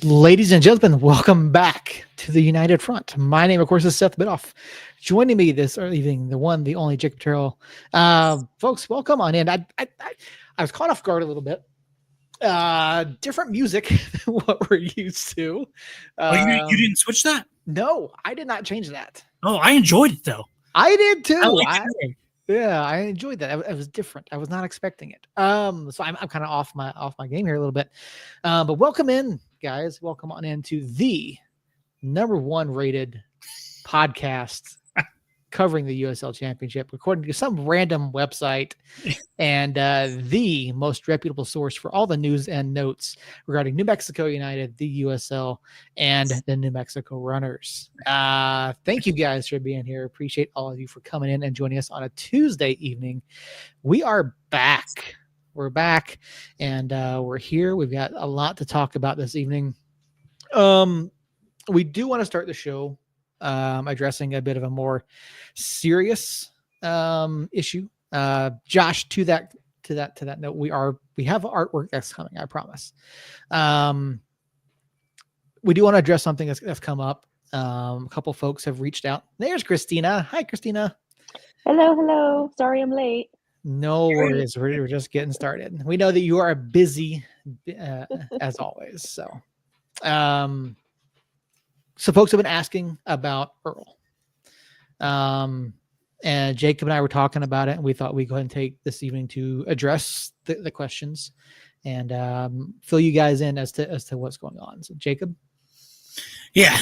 Ladies and gentlemen, welcome back to the United Front. My name, of course, is Seth Bidoff. Joining me this evening, the one, the only Jacob Terrell. Folks, welcome on in. I was caught off guard a little bit. Different music than what we're used to. You didn't switch that? No, I did not change that. Oh, I enjoyed it though. I did too. I enjoyed that. It was different. I was not expecting it. So I'm kind of off my game here a little bit. But welcome in, guys. Welcome on into the number one rated podcast covering the USL Championship, according to some random website, and the most reputable source for all the news and notes regarding New Mexico United, the USL, and the New Mexico Runners. Thank you guys for being here. Appreciate all of you for coming in and joining us on a Tuesday evening. We are back. We're back, and we're here. We've got a lot to talk about this evening. We do want to start the show addressing a bit of a more serious issue. Josh, to that note, we have artwork that's coming, I promise. We do want to address something that's come up. A couple folks have reached out. There's Christina. Hi, Christina. Hello. Sorry I'm late. No worries. We're just getting started. We know that you are busy as always. So folks have been asking about Earl. And Jacob and I were talking about it, and we thought we'd go ahead and take this evening to address the questions and fill you guys in as to what's going on. So, Jacob? Yeah.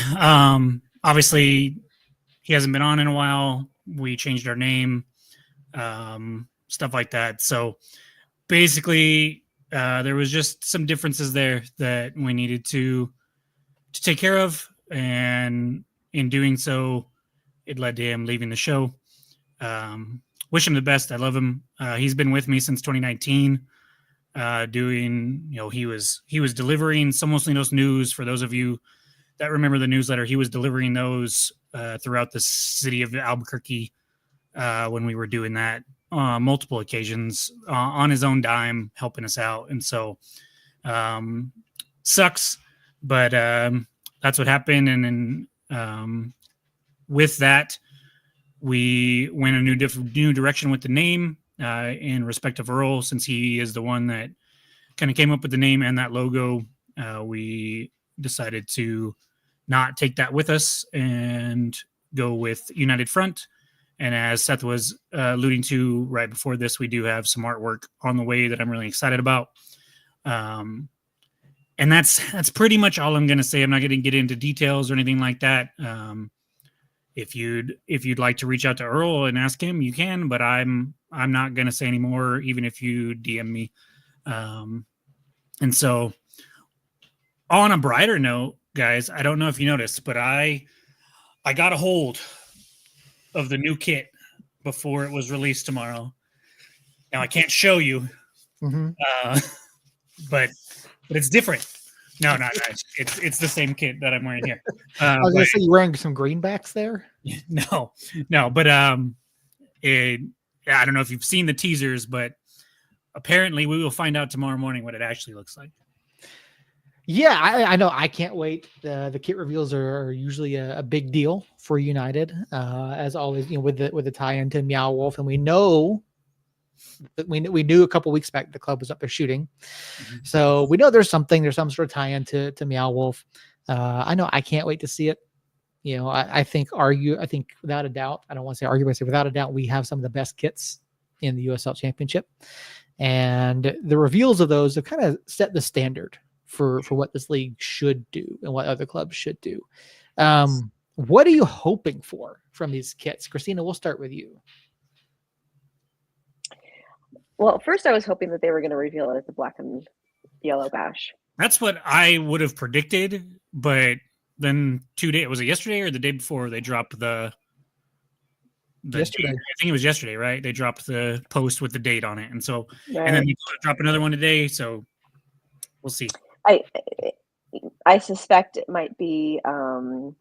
Obviously, he hasn't been on in a while. We changed our name, stuff like that. So, basically, there was just some differences there that we needed to take care of. And in doing so, it led to him leaving the show. Wish him the best. I love him. He's been with me since 2019. He was delivering Somos Lindos news. For those of you that remember the newsletter, he was delivering those throughout the city of Albuquerque when we were doing that multiple occasions on his own dime, helping us out. And so sucks, but that's what happened. And then with that, we went a new direction with the name in respect of Earl, since he is the one that kind of came up with the name and that logo. We decided to not take that with us and go with United Front. And as Seth was alluding to right before this, we do have some artwork on the way that I'm really excited about. And that's pretty much all I'm going to say. I'm not going to get into details or anything like that. If you'd like to reach out to Earl and ask him, you can, but I'm not going to say any more, even if you DM me. And so on a brighter note, guys, I don't know if you noticed, but I got a hold of the new kit before it was released tomorrow. Now I can't show you, but it's different. No. It's the same kit that I'm wearing here. I was going to say, you're wearing some greenbacks there? No. But I don't know if you've seen the teasers, but apparently we will find out tomorrow morning what it actually looks like. Yeah, I know. I can't wait. The kit reveals are usually a big deal for United, as always. With the tie into Meow Wolf, and we know that we knew a couple weeks back the club was up there shooting, so we know there's some sort of tie-in to Meow Wolf. I know. I can't wait to see it. I think without a doubt. I don't want to say argue, but I say without a doubt, we have some of the best kits in the USL Championship, and the reveals of those have kind of set the standard for what this league should do and what other clubs should do. What are you hoping for from these kits? Christina, we'll start with you. Well, first I was hoping that they were going to reveal it as the black and yellow bash. That's what I would have predicted, but then was it yesterday or the day before they dropped the yesterday? I think it was yesterday, right? They dropped the post with the date on it. And so, and then they drop another one today. So we'll see. I suspect it might be an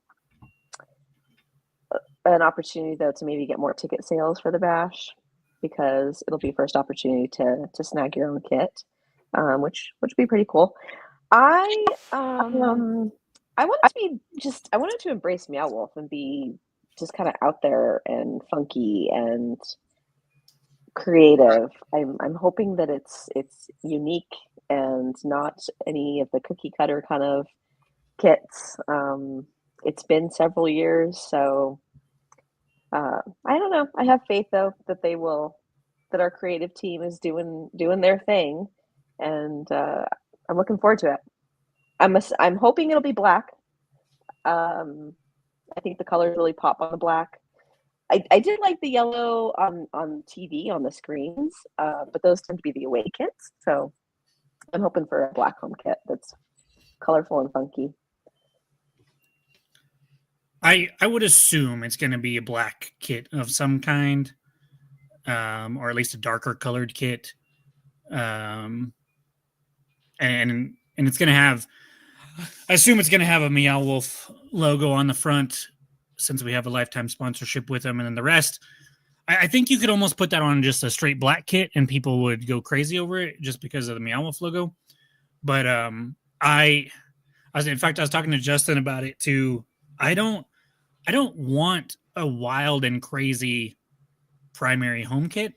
opportunity, though, to maybe get more ticket sales for the bash, because it'll be first opportunity to snag your own kit, which would be pretty cool. I I wanted to be I wanted to embrace Meow Wolf and be just kind of out there and funky and creative. I'm hoping that it's unique and not any of the cookie cutter kind of kits. It's been several years, so I don't know. I have faith though that that our creative team is doing their thing, and I'm looking forward to it. I'm hoping it'll be black. I think the colors really pop on the black. I did like the yellow on TV on the screens, but those tend to be the away kits. So I'm hoping for a black home kit that's colorful and funky. I would assume it's going to be a black kit of some kind, or at least a darker colored kit, and it's going to have. I assume it's going to have a Meow Wolf logo on the front, since we have a lifetime sponsorship with them, and then the rest. I think you could almost put that on just a straight black kit, and people would go crazy over it just because of the Meow Wolf logo. But I was talking to Justin about it too. I don't want a wild and crazy primary home kit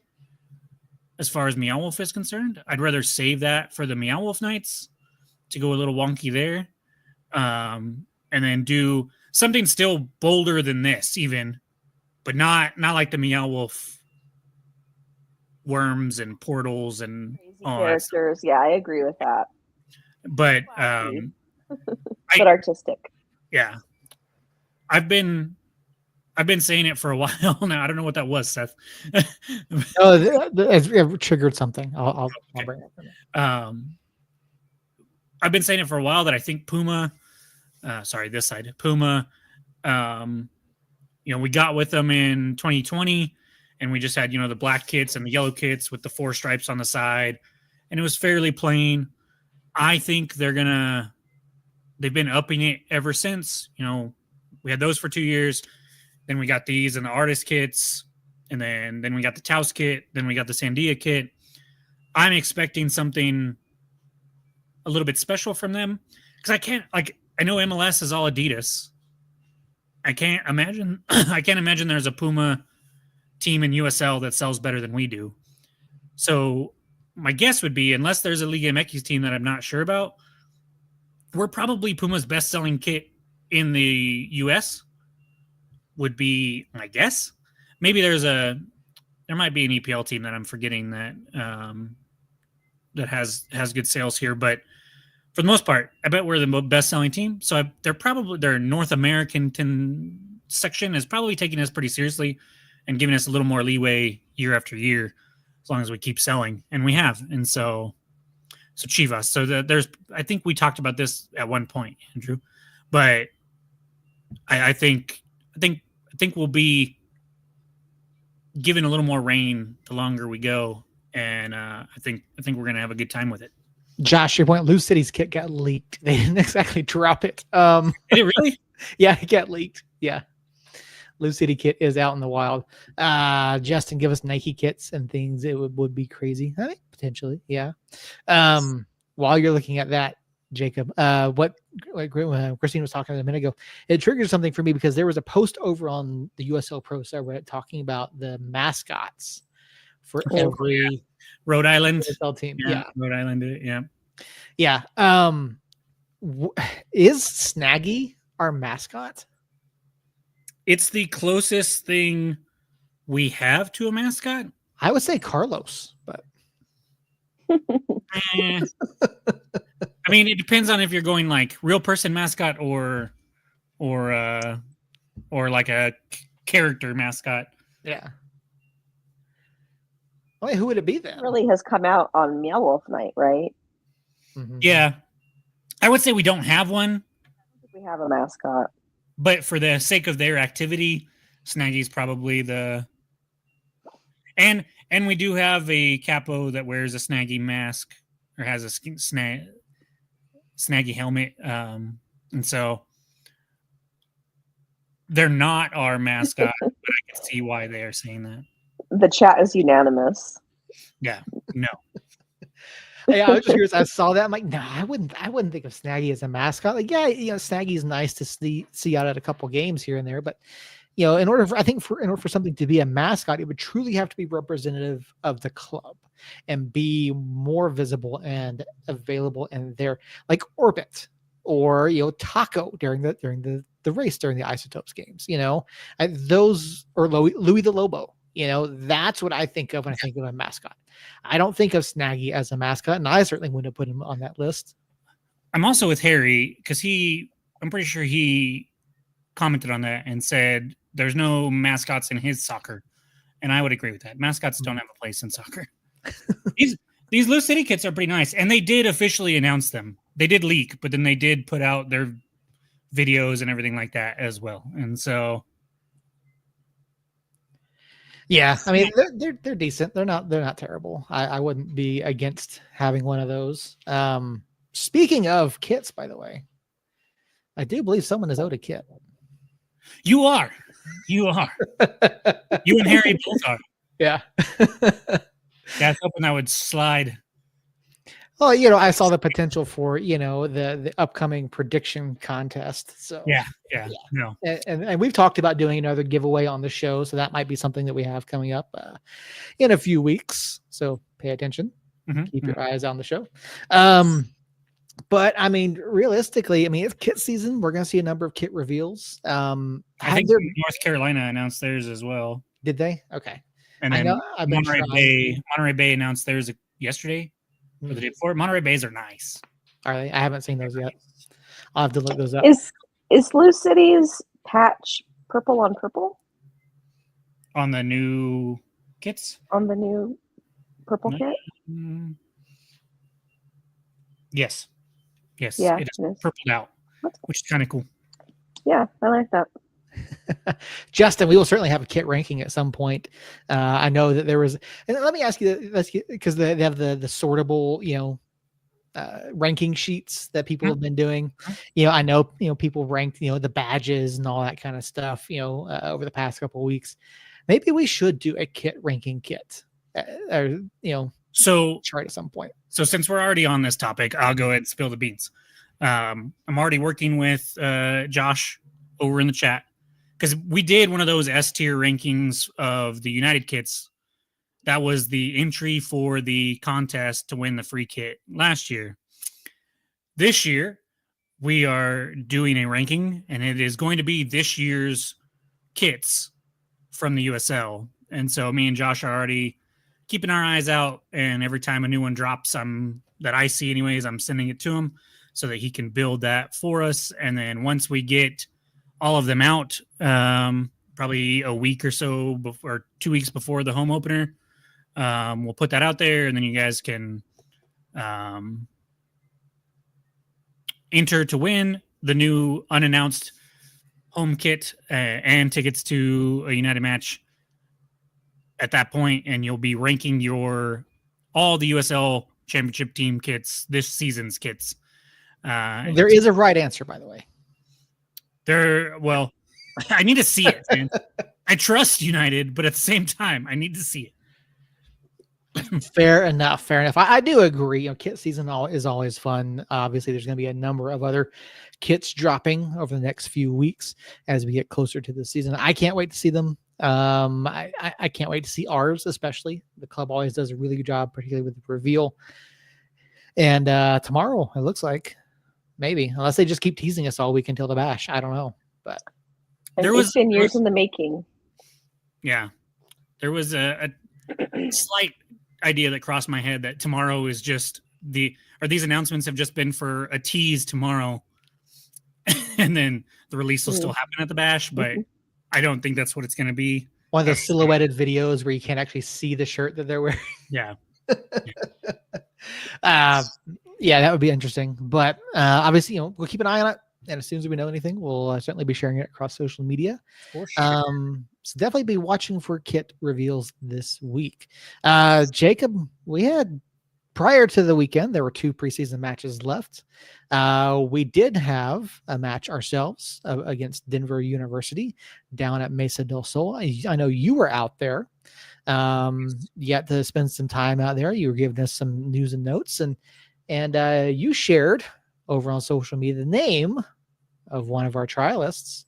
as far as Meow Wolf is concerned. I'd rather save that for the Meow Wolf nights to go a little wonky there, and then do something still bolder than this, even, but not like the Meow Wolf worms and portals and Crazy all characters. Yeah, I agree with that. But but artistic. Yeah, I've been saying it for a while now. I don't know what that was, Seth. It triggered something. I'll bring it up. I've been saying it for a while that I think Puma, this side, Puma, we got with them in 2020, and we just had, the black kits and the yellow kits with the 4 stripes on the side, and it was fairly plain. I think they've been upping it ever since. We had those for 2 years. Then we got these and the artist kits, and then we got the Taos kit. Then we got the Sandia kit. I'm expecting something a little bit special from them, because I know MLS is all Adidas. I can't imagine there's a Puma team in USL that sells better than we do. So my guess would be, unless there's a Liga MX team that I'm not sure about, we're probably Puma's best-selling kit in the US, would be my guess. Maybe there might be an EPL team that I'm forgetting that that has good sales here, but for the most part, I bet we're the best-selling team. So their North American section is probably taking us pretty seriously and giving us a little more leeway year after year, as long as we keep selling, and we have. And so Chivas. So I think we talked about this at one point, Andrew, but I think we'll be given a little more reign the longer we go, and I think we're gonna have a good time with it. Josh, your point. Lou City's kit got leaked. They didn't exactly drop it. Did it really? Yeah, it got leaked. Yeah, Lou City kit is out in the wild. Justin, give us Nike kits and things. It would be crazy. I mean, potentially, yeah. While you're looking at that, Jacob, what Christine was talking a minute ago, it triggered something for me, because there was a post over on the USL Pro subreddit talking about the mascots for every Rhode Island USL team. Yeah, Rhode Island did it. Yeah. Is Snaggy our mascot? It's the closest thing we have to a mascot. I would say Carlos, but I mean, it depends on if you're going like real person mascot or like a character mascot. Yeah. Wait, who would it be then? It really has come out on Meow Wolf night, right? Mm-hmm. Yeah, I would say we don't have one. I don't think we have a mascot. But for the sake of their activity, Snaggy's probably the. And we do have a capo that wears a Snaggy mask, or has a Snaggy helmet, and so they're not our mascot. But I can see why they are saying that. The chat is unanimous. Yeah, no. Yeah, I was just curious. I saw that. I'm like, no, I wouldn't think of Snaggy as a mascot. Like, yeah, Snaggy's nice to see out at a couple games here and there, but in order for something to be a mascot, it would truly have to be representative of the club and be more visible and available in their like orbit or Taco during the race during the Isotopes games. Those or Louis the Lobo. That's what I think of when I think of a mascot. I don't think of Snaggy as a mascot, and I certainly wouldn't have put him on that list. I'm also with Harry because I'm pretty sure he commented on that and said there's no mascots in his soccer. And I would agree with that. Mascots don't have a place in soccer. These Lou City kits are pretty nice. And they did officially announce them. They did leak, but then they did put out their videos and everything like that as well. And so yeah, I mean they're decent. They're not terrible. I wouldn't be against having one of those. Speaking of kits, by the way, I do believe someone is owed a kit. You are. You and Harry both are. Yeah. Yeah, I was hoping that would slide. Well, I saw the potential for, the upcoming prediction contest. So yeah. No. And we've talked about doing another giveaway on the show. So that might be something that we have coming up in a few weeks. So pay attention. Keep your eyes on the show. But I mean, realistically, it's kit season. We're going to see a number of kit reveals. I think North Carolina announced theirs as well. Did they? Okay. And then Monterey Bay announced theirs yesterday or the day before. Monterey Bays are nice. Are they? I haven't seen those yet. I'll have to look those up. Is Lou City's patch purple on purple? On the new kits? On the new purple kit? Yes. Yes. Yeah, it is purpled out, which is kind of cool. Yeah, I like that. Justin, we will certainly have a kit ranking at some point. I know that there was, and let me ask you, because they have the sortable, ranking sheets that people have been doing. I know, people ranked, the badges and all that kind of stuff, over the past couple of weeks. Maybe we should do a kit ranking kit, so chart at some point. So since we're already on this topic, I'll go ahead and spill the beans. I'm already working with Josh over in the chat because we did one of those S tier rankings of the United kits. That was the entry for the contest to win the free kit last year. This year, we are doing a ranking, and it is going to be this year's kits from the USL. And so me and Josh are already keeping our eyes out, and every time a new one drops, that I see anyways, I'm sending it to him so that he can build that for us. And then once we get all of them out, probably a week or so before, 2 weeks before the home opener, we'll put that out there, and then you guys can enter to win the new unannounced home kit and tickets to a United match at that point, and you'll be ranking all the USL championship team kits, this season's kits. There is a right answer, by the way. Well, I need to see it, man. I trust United, but at the same time, I need to see it. Fair enough. I do agree. Kit season is always fun. Obviously, there's going to be a number of other kits dropping over the next few weeks as we get closer to the season. I can't wait to see them. I can't wait to see ours, especially. The club always does a really good job, particularly with the reveal. And tomorrow, it looks like, maybe, unless they just keep teasing us all week until the bash. I don't know, but it's been years in the making. Yeah, there was a slight idea that crossed my head that tomorrow is just these announcements have just been for a tease tomorrow, and then the release will still happen at the bash, but. I don't think that's what it's going to be. One of those silhouetted videos where you can't actually see the shirt that they're wearing. Yeah. Yeah, that would be interesting. But obviously, we'll keep an eye on it. And as soon as we know anything, we'll certainly be sharing it across social media. For sure. So definitely be watching for kit reveals this week. Jacob, we had, prior to the weekend, there were 2 preseason matches left. We did have a match ourselves against Denver University down at Mesa del Sol. I know you were out there. You got to spend some time out there. You were giving us some news and notes, and you shared over on social media the name of one of our trialists.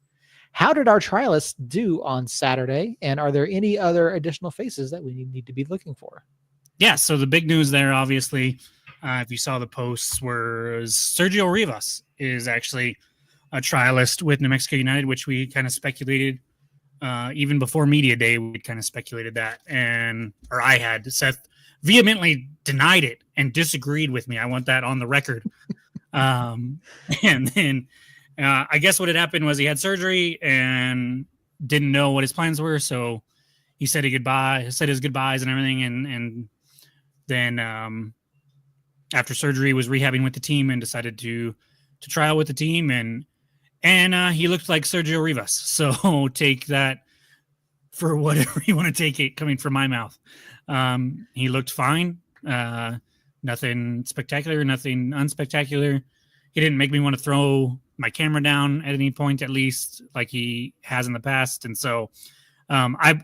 How did our trialists do on Saturday? And are there any other additional faces that we need to be looking for? Yeah, so the big news there, obviously, if you saw the posts, was Sergio Rivas is actually a trialist with New Mexico United, which we kind of speculated even before media day. We kind of speculated that, or I had. Seth vehemently denied it and disagreed with me. I want that on the record. And then I guess what had happened was he had surgery and didn't know what his plans were, so he said his goodbyes and everything, and then after surgery was rehabbing with the team and decided to trial with the team, and he looked like Sergio Rivas. So take that for whatever you want to take it coming from my mouth. He looked fine. Nothing spectacular, nothing unspectacular. He didn't make me want to throw my camera down at any point, at least like he has in the past. And so I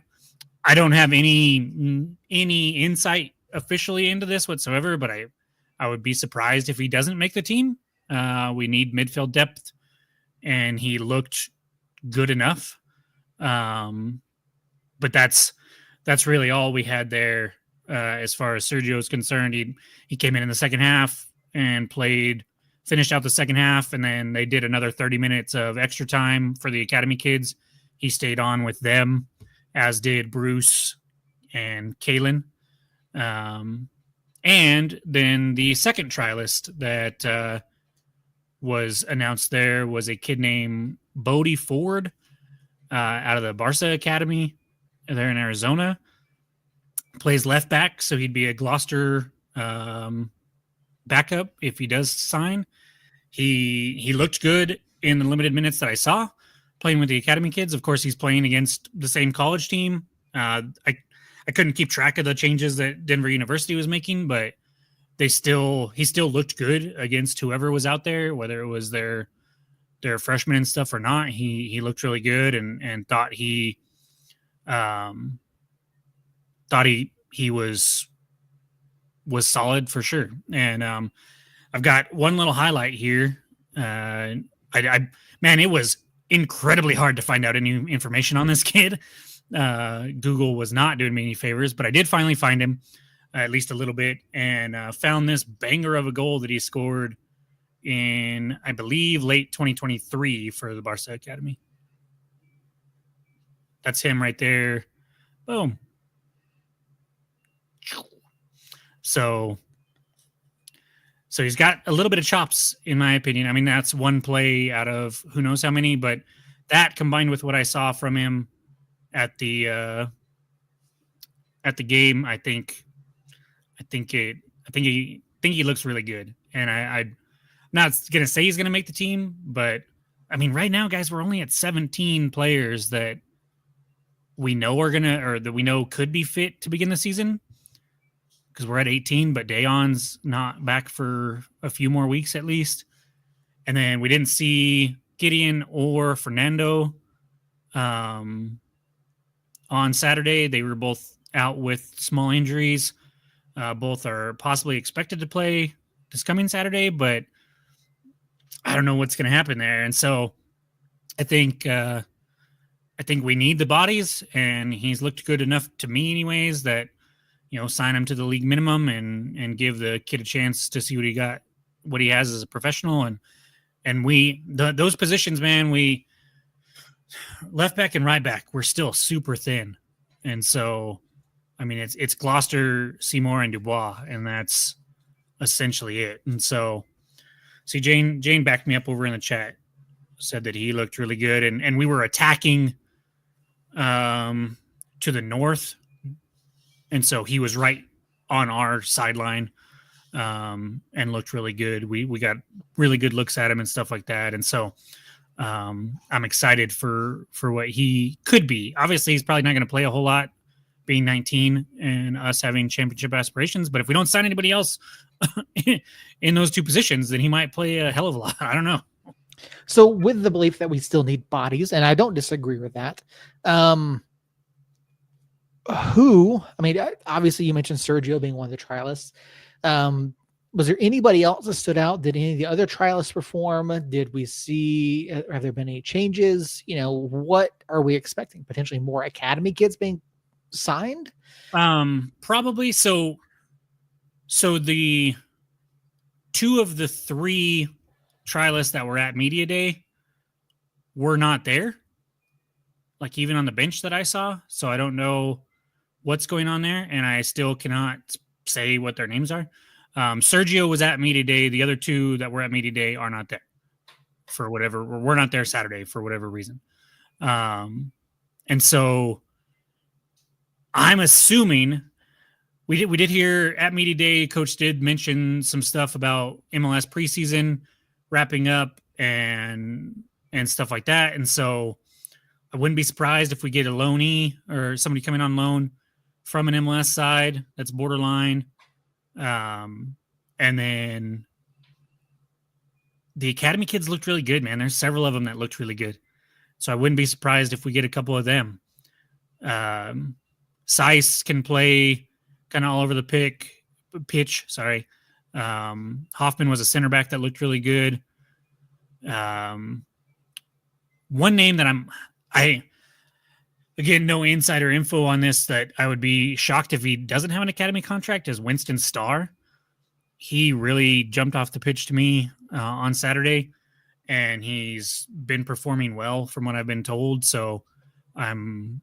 don't have any insight officially into this whatsoever, but I would be surprised if he doesn't make the team. We need midfield depth, and he looked good enough. But that's really all we had there as far as Sergio is concerned. He came in the second half and finished out the second half, and then they did another 30 minutes of extra time for the academy kids. He stayed on with them, as did Bruce and Kalen. And then the second trialist that was announced there was a kid named Bodie Ford out of the Barca Academy there in Arizona. Plays left back, so he'd be a Gloucester backup if he does sign. He looked good in the limited minutes that I saw playing with the academy kids. Of course, he's playing against the same college team. I couldn't keep track of the changes that Denver University was making, but he still looked good against whoever was out there, whether it was their freshmen and stuff or not. He looked really good, and thought he was solid for sure. And I've got one little highlight here. Man, it was incredibly hard to find out any information on this kid. Google was not doing me any favors, but I did finally find him, at least a little bit, and found this banger of a goal that he scored in, I believe, late 2023 for the Barca Academy. That's him right there. Boom. So he's got a little bit of chops, in my opinion. I mean, that's one play out of who knows how many, but that combined with what I saw from him at the game, I think he looks really good. And I'm not gonna say he's gonna make the team, but I mean, right now, guys, we're only at 17 players that we know that we know could be fit to begin the season, because we're at 18, but Dayon's not back for a few more weeks at least. And then we didn't see Gideon or Fernando on Saturday. They were both out with small injuries. Both are possibly expected to play this coming Saturday, but I don't know what's going to happen there. And so I think we need the bodies, and he's looked good enough to me anyways that, sign him to the league minimum and give the kid a chance to see what he has as a professional. And those positions, man, we left back and right back, we're still super thin. And so, I mean, it's Gloucester, Seymour, and Dubois, and that's essentially it. And so, see, Jane backed me up over in the chat, said that he looked really good, and we were attacking to the north, and so he was right on our sideline and looked really good. We got really good looks at him and stuff like that, and so I'm excited for what he could be. Obviously, he's probably not going to play a whole lot, being 19 and us having championship aspirations, but if we don't sign anybody else in those two positions, then he might play a hell of a lot. I don't know. So with the belief that we still need bodies, and I don't disagree with that, Who? I mean, obviously you mentioned Sergio being one of the trialists. Was there anybody else that stood out? Did any of the other trialists perform? Did we see? Have there been any changes? What are we expecting? Potentially more academy kids being signed? Probably. So the two of the three trialists that were at media day were not there, like even on the bench that I saw. So I don't know what's going on there, and I still cannot say what their names are. Sergio was at media day. The other two that were at media day are not there for whatever. We're not there Saturday for whatever reason. And so I'm assuming we did hear at media day. Coach did mention some stuff about MLS preseason wrapping up and stuff like that. And so I wouldn't be surprised if we get a loanee or somebody coming on loan from an MLS side that's borderline. And then the academy kids looked really good, man. There's several of them that looked really good. So I wouldn't be surprised if we get a couple of them. Seiss can play kind of all over the pitch. Sorry. Hoffman was a center back that looked really good. One name that again, no insider info on this, that I would be shocked if he doesn't have an academy contract, is Winston Starr. He really jumped off the pitch to me on Saturday, and he's been performing well from what I've been told. So I'm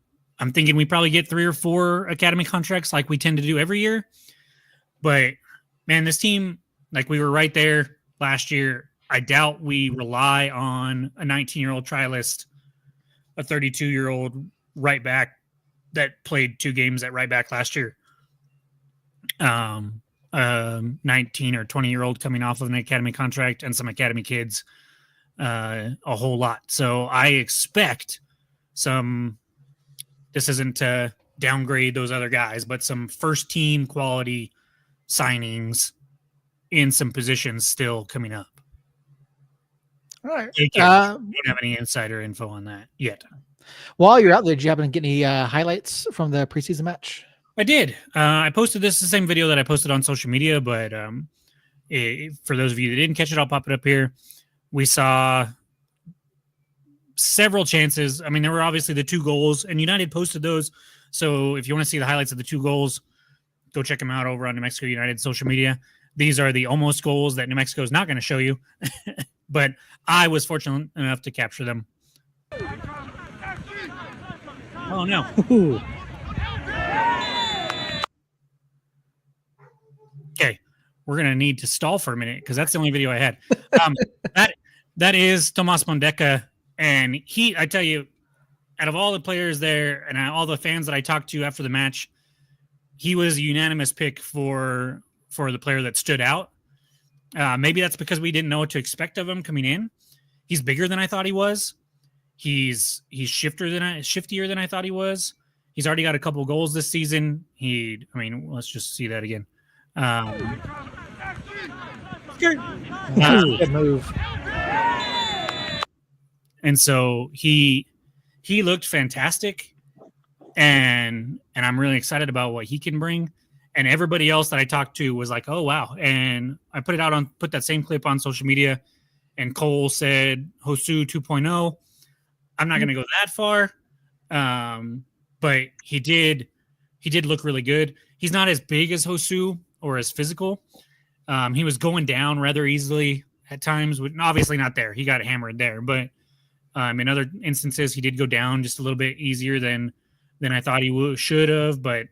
thinking we probably get 3 or 4 academy contracts like we tend to do every year. But man, this team, like, we were right there last year. I doubt we rely on a 19-year-old trialist, a 32-year-old right back that played 2 games at right back last year. 19 or 20-year-old coming off of an academy contract, and some academy kids, a whole lot. So I expect this isn't to downgrade those other guys, but some first team quality signings in some positions still coming up. All right. Don't have any insider info on that yet. While you're out there, did you happen to get any highlights from the preseason match? I did. I posted the same video that I posted on social media, but for those of you that didn't catch it, I'll pop it up here. We saw several chances. I mean, there were obviously the 2 goals, and United posted those. So if you want to see the highlights of the 2 goals, go check them out over on New Mexico United social media. These are the almost goals that New Mexico is not going to show you, but I was fortunate enough to capture them. Oh, no. Okay, we're going to need to stall for a minute because that's the only video I had. That is Tomas Mondeca, and I tell you, out of all the players there and all the fans that I talked to after the match, he was a unanimous pick for the player that stood out. Maybe that's because we didn't know what to expect of him coming in. He's bigger than I thought he was. He's shiftier than I thought he was. He's already got a couple goals this season. Let's just see that again. Good move. And so he looked fantastic, and I'm really excited about what he can bring. And everybody else that I talked to was like, "Oh wow!" And I put that same clip on social media, and Cole said Hosu 2.0. I'm not going to go that far, but he did look really good. He's not as big as Hosu or as physical. He was going down rather easily at times. Obviously not there. He got hammered there, but in other instances, he did go down just a little bit easier than I thought he should have. But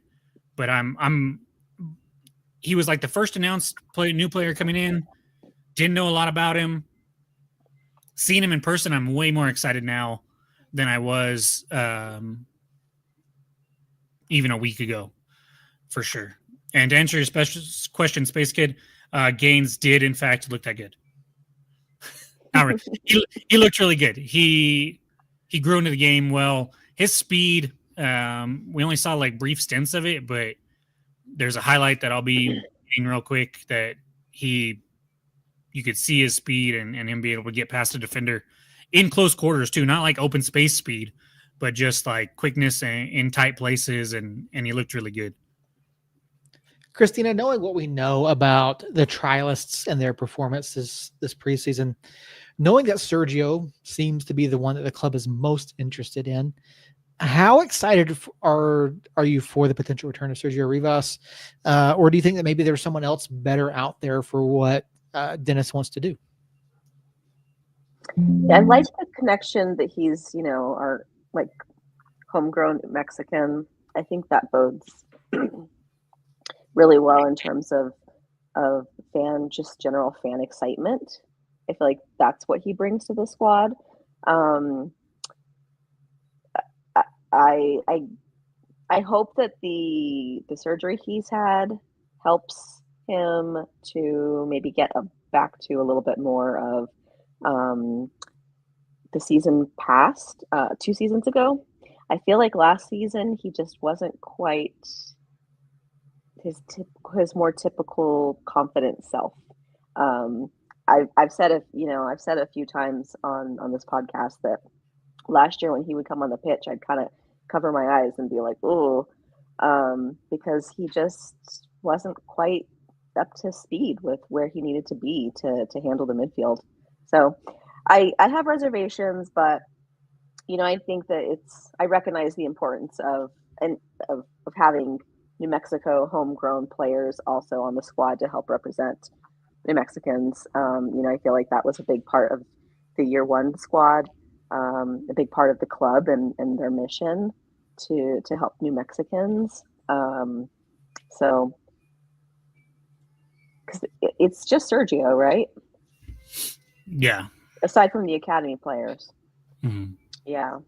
he was like the first announced new player coming in. Didn't know a lot about him. Seeing him in person, I'm way more excited now than I was even a week ago, for sure. And to answer your question, Space Kid, Gaines did in fact look that good. He looked really good. He grew into the game well. His speed, we only saw like brief stints of it, but there's a highlight that I'll be reading real quick that you could see his speed and him be able to get past a defender in close quarters too, not like open space speed, but just like quickness and in tight places, and he looked really good. Christina, knowing what we know about the trialists and their performance this preseason, knowing that Sergio seems to be the one that the club is most interested in, how excited are you for the potential return of Sergio Rivas, or do you think that maybe there's someone else better out there for what Dennis wants to do? Yeah, I like the connection that he's, our like homegrown Mexican. I think that bodes really well in terms of general fan excitement. I feel like that's what he brings to the squad. Um, I I hope that the surgery he's had helps him to maybe get back to a little bit more of the season past, 2 seasons ago. I feel like last season he just wasn't quite his more typical confident self. Um, I've said I've said a few times on this podcast that last year when he would come on the pitch, I'd kind of cover my eyes and be like, "Oh," because he just wasn't quite up to speed with where he needed to be to handle the midfield. So I have reservations, but I think that I recognize the importance of having New Mexico homegrown players also on the squad to help represent New Mexicans. I feel like that was a big part of the year one squad, a big part of the club and their mission to help New Mexicans. So, because it's just Sergio, right? Yeah. Aside from the academy players. Mm-hmm. Yeah.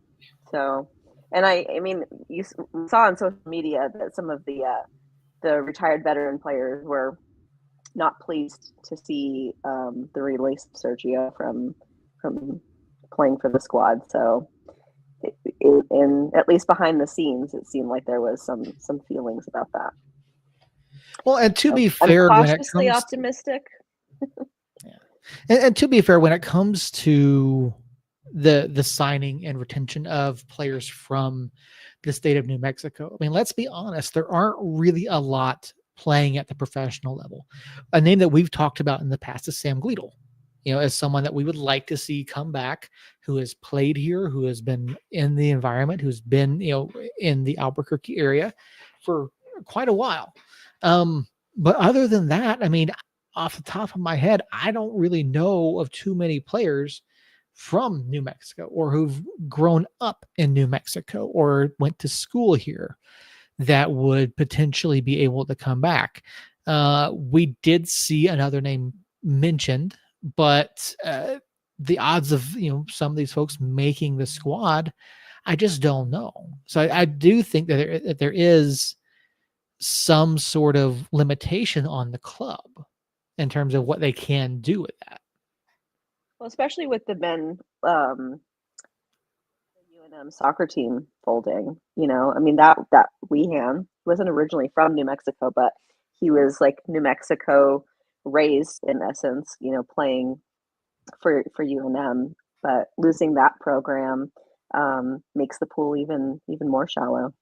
So, and I mean, you saw on social media that some of the retired veteran players were not pleased to see the release of Sergio from playing for the squad. So, in at least behind the scenes, it seemed like there was some feelings about that. Well, and to be I'm fair, cautiously optimistic. Yeah, and to be fair, when it comes to the signing and retention of players from the state of New Mexico, I mean, let's be honest, there aren't really a lot playing at the professional level. A name that we've talked about in the past is Sam Gleadle, as someone that we would like to see come back, who has played here, who has been in the environment, who's been, in the Albuquerque area for quite a while. But other than that, I mean, off the top of my head, I don't really know of too many players from New Mexico or who've grown up in New Mexico or went to school here that would potentially be able to come back. We did see another name mentioned, but the odds of some of these folks making the squad, I just don't know. So I do think that there is some sort of limitation on the club in terms of what they can do with that. Well, especially with the men, UNM soccer team folding. I mean that Wehan wasn't originally from New Mexico, but he was like New Mexico raised in essence. Playing for UNM, but losing that program makes the pool even more shallow.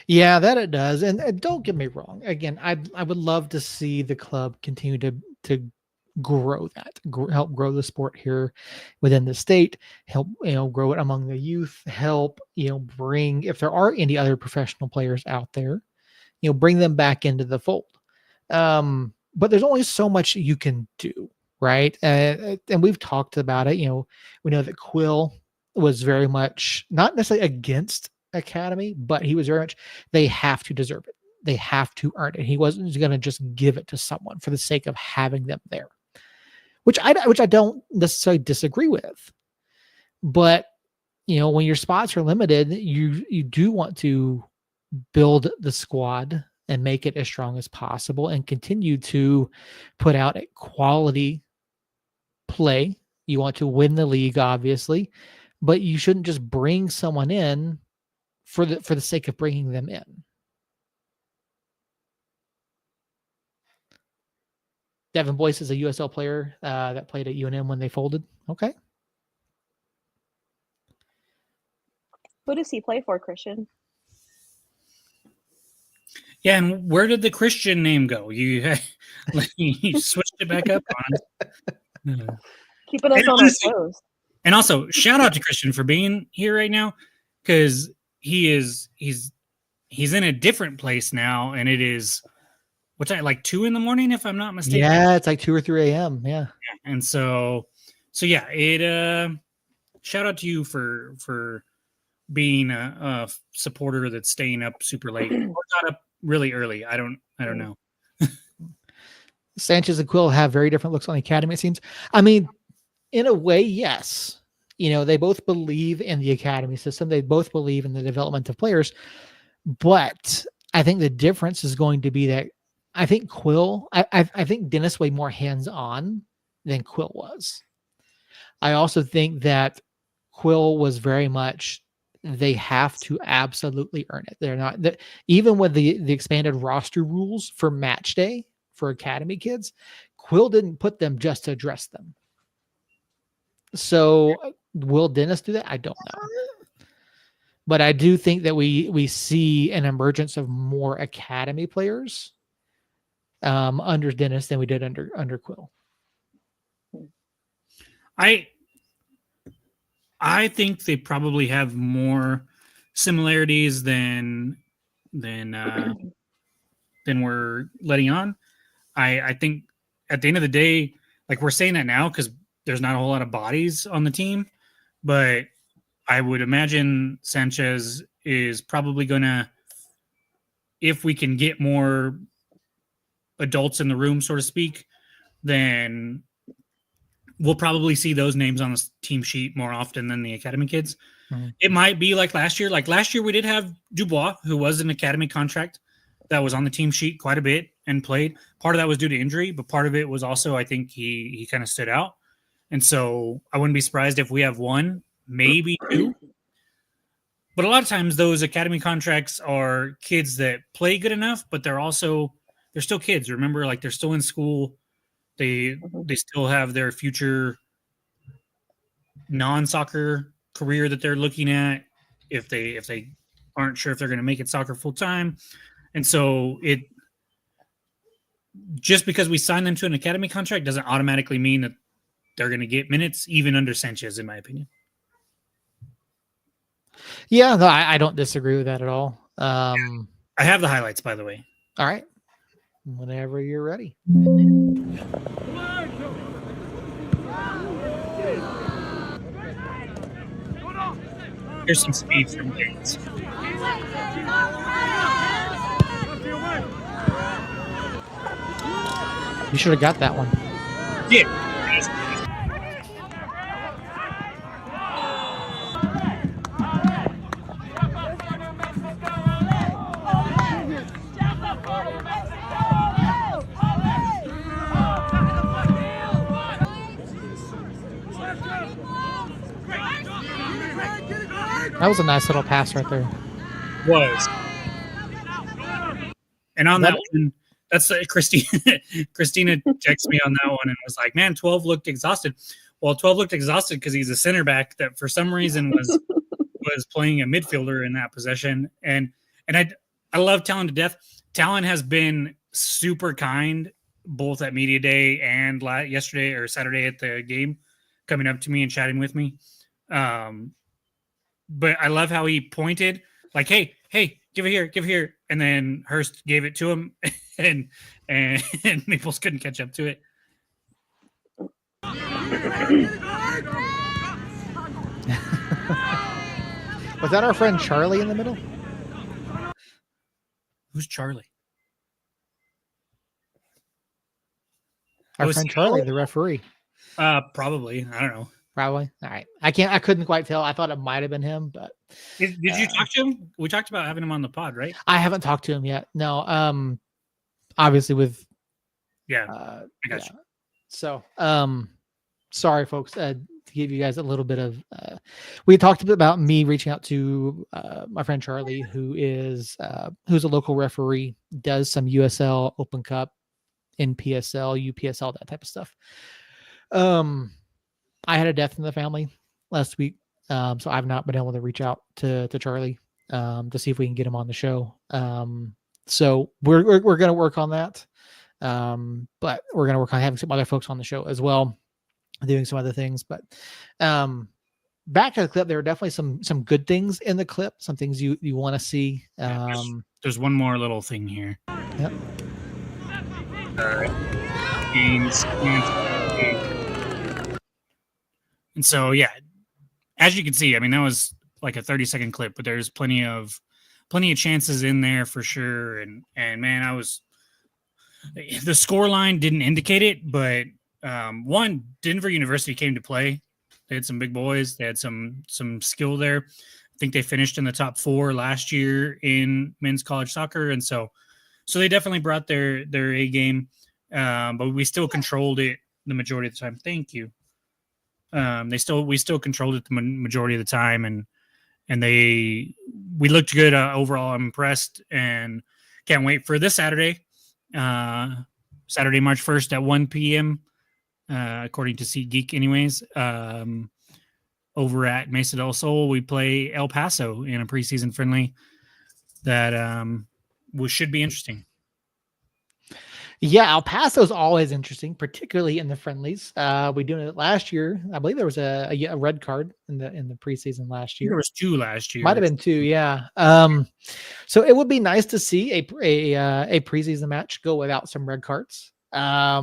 Yeah, that it does. And don't get me wrong. Again, I would love to see the club continue to grow that, help grow the sport here within the state, help grow it among the youth, help bring, if there are any other professional players out there, bring them back into the fold. But there's only so much you can do, right? And we've talked about it. We know that Quill was very much not necessarily against academy, but he was very much, they have to deserve it. They have to earn it. He wasn't going to just give it to someone for the sake of having them there, which I don't necessarily disagree with. But when your spots are limited, you do want to build the squad and make it as strong as possible and continue to put out a quality play. You want to win the league, obviously, but you shouldn't just bring someone in for the sake of bringing them in. Devin Boyce is a USL player that played at UNM when they folded. Okay. Who does he play for, Christian? Yeah, and where did the Christian name go? You switched it back up on us. Keeping us on our toes. And also, shout out to Christian for being here right now, because he's in a different place now, and it is like 2 a.m, if I'm not mistaken. Yeah, it's like 2 or 3 a.m. Yeah. And so yeah, it shout out to you for being a supporter that's staying up super late or got up really early. I don't know. Sanchez and Quill have very different looks on the academy, it seems. I mean, in a way, yes. They both believe in the academy system. They both believe in the development of players. But I think the difference is going to be that I think Quill, I think Dennis way more hands-on than Quill was. I also think that Quill was very much, they have to absolutely earn it. They're not, even with the expanded roster rules for match day for academy kids, Quill didn't put them just to address them. So will Dennis do that? I don't know. But I do think that we see an emergence of more academy players under Dennis than we did under Quill. I think they probably have more similarities than we're letting on. I think at the end of the day, like, we're saying that now because there's not a whole lot of bodies on the team, but I would imagine Sanchez is probably gonna, if we can get more adults in the room, so to speak, then we'll probably see those names on the team sheet more often than the academy kids. Mm-hmm. It might be like last year. Like last year, we did have Dubois, who was an academy contract that was on the team sheet quite a bit and played. Part of that was due to injury, but part of it was also, I think he kind of stood out. And so I wouldn't be surprised if we have one, maybe two. But a lot of times those academy contracts are kids that play good enough, but they're still kids. Remember, like, they're still in school. They still have their future non-soccer career that they're looking at if they aren't sure if they're going to make it soccer full time. And so it just because we sign them to an academy contract doesn't automatically mean that they're going to get minutes, even under Sanchez, in my opinion. Yeah, no, I don't disagree with that at all. I have the highlights, by the way. All right. Whenever you're ready. Here's some speed from Gaines. You should have got that one. Yeah. That was a nice little pass right there. Was. And on that one, that's Christina. Christina texted me on that one and was like, "Man, 12 looked exhausted." Well, 12 looked exhausted because he's a center back that for some reason was playing a midfielder in that possession. And I love Talon to death. Talon has been super kind both at media day and yesterday or Saturday at the game, coming up to me and chatting with me. But I love how he pointed like, hey, give it here. And then Hurst gave it to him and Maples couldn't catch up to it. Was that our friend Charlie in the middle? Who's Charlie? Our friend Charlie, the referee. Probably. I don't know. Probably. All right. I couldn't quite tell. I thought it might have been him, but did you talk to him? We talked about having him on the pod, right? I haven't talked to him yet. No. Obviously with I got you. So sorry folks, to give you guys a little bit of we talked a bit about me reaching out to my friend Charlie, who's a local referee, does some USL, Open Cup, NPSL, UPSL, that type of stuff. I had a death in the family last week. So I've not been able to reach out to Charlie to see if we can get him on the show. So we're going to work on that. But we're going to work on having some other folks on the show as well, doing some other things. But back to the clip, there are definitely some good things in the clip, some things you want to see. There's one more little thing here. Yep. Games and so as you can see, I mean, that was like a 30-second clip, but there's plenty of chances in there for sure. And man, the score line didn't indicate it, but one, Denver University came to play. They had some big boys. They had some skill there. I think they finished in the top 4 last year in men's college soccer, and so they definitely brought their A game. But we still controlled it the majority of the time. Thank you. We still controlled it the majority of the time, and we looked good overall. I'm impressed and can't wait for this Saturday, Saturday, March 1st at 1 p.m. According to SeatGeek, anyways. Over at Mesa del Sol, we play El Paso in a preseason friendly that should be interesting. Yeah, El Paso is always interesting, particularly in the friendlies. We doing it last year. I believe there was a red card in the preseason last year. There was 2 last year. Might have been 2, yeah. So it would be nice to see a preseason match go without some red cards. I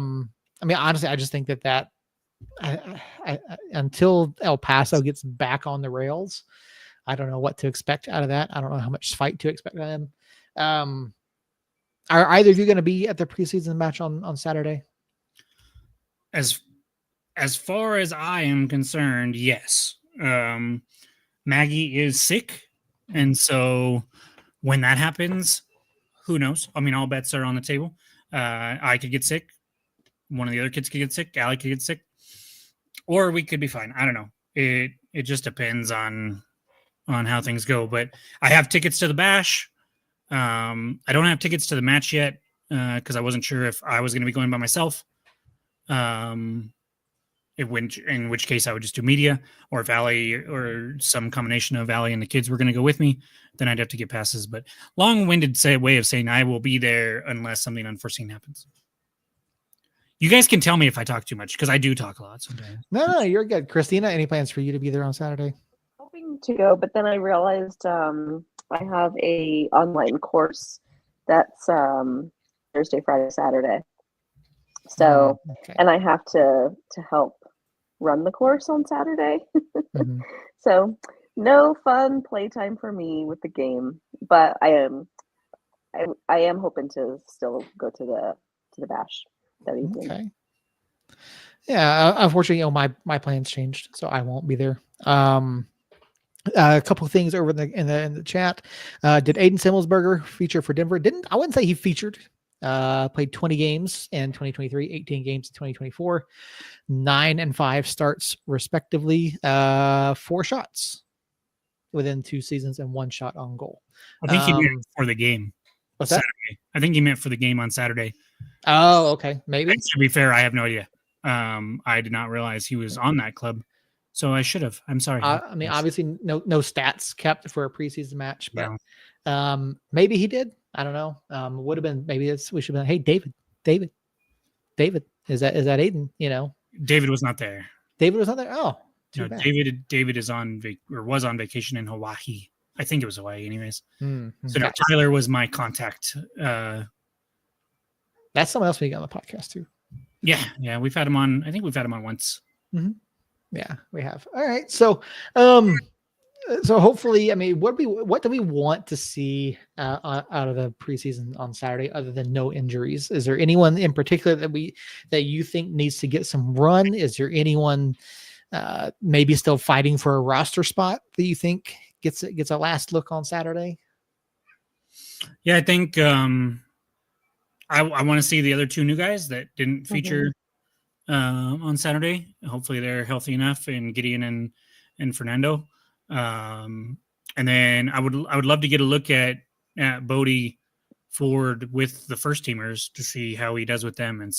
mean, honestly, I just think that until El Paso gets back on the rails, I don't know what to expect out of that. I don't know how much fight to expect out of them. Are either of you going to be at the preseason match on Saturday? As far as I am concerned, yes. Maggie is sick, and so when that happens, who knows? I mean, all bets are on the table. I could get sick. One of the other kids could get sick. Allie could get sick. Or we could be fine. I don't know. It just depends on how things go. But I have tickets to the bash. I don't have tickets to the match yet because I wasn't sure if I was going to be going by myself. In which case I would just do media, or if Allie or some combination of Allie and the kids were going to go with me, then I'd have to get passes. But long-winded way of saying I will be there unless something unforeseen happens. You guys can tell me if I talk too much because I do talk a lot sometimes. No, you're good. Christina, any plans for you to be there on Saturday? Hoping to go, but then I realized I have a online course that's Thursday, Friday, Saturday. So, okay. And I have to help run the course on Saturday. Mm-hmm. So no fun playtime for me with the game, but I am hoping to still go to the bash that evening. Okay. Yeah, unfortunately, my plans changed, so I won't be there. A couple of things over in the chat. Did Aiden Simmelsberger feature for Denver? I wouldn't say he featured. Played 20 games in 2023, 18 games in 2024, 9 and 5 starts respectively. 4 shots within 2 seasons and 1 shot on goal. I think he meant for the game. What's Saturday. that? I think he meant for the game on Saturday. Oh, okay, maybe. And to be fair, I have no idea. I did not realize he was on that club. So I should have. I'm sorry. I mean, obviously, no stats kept for a preseason match, but maybe he did. I don't know. Would have been maybe we should have been. Hey, David, is that Aiden? You know, David was not there. David was not there. Oh, no, bad. David is was on vacation in Hawaii. I think it was Hawaii, anyways. Mm-hmm. So no, Tyler was my contact. That's someone else we got on the podcast too. Yeah, we've had him on. I think we've had him on once. Mm-hmm. Yeah, we have. All right, so hopefully, I mean, what do we want to see out of the preseason on Saturday, other than no injuries? Is there anyone in particular that you think needs to get some run? Is there anyone maybe still fighting for a roster spot that you think gets a last look on Saturday? Yeah, I think I want to see the other 2 new guys that didn't feature on Saturday. Hopefully they're healthy enough, and Gideon and Fernando. And then I would love to get a look at Bodie Ford with the first teamers to see how he does with them. And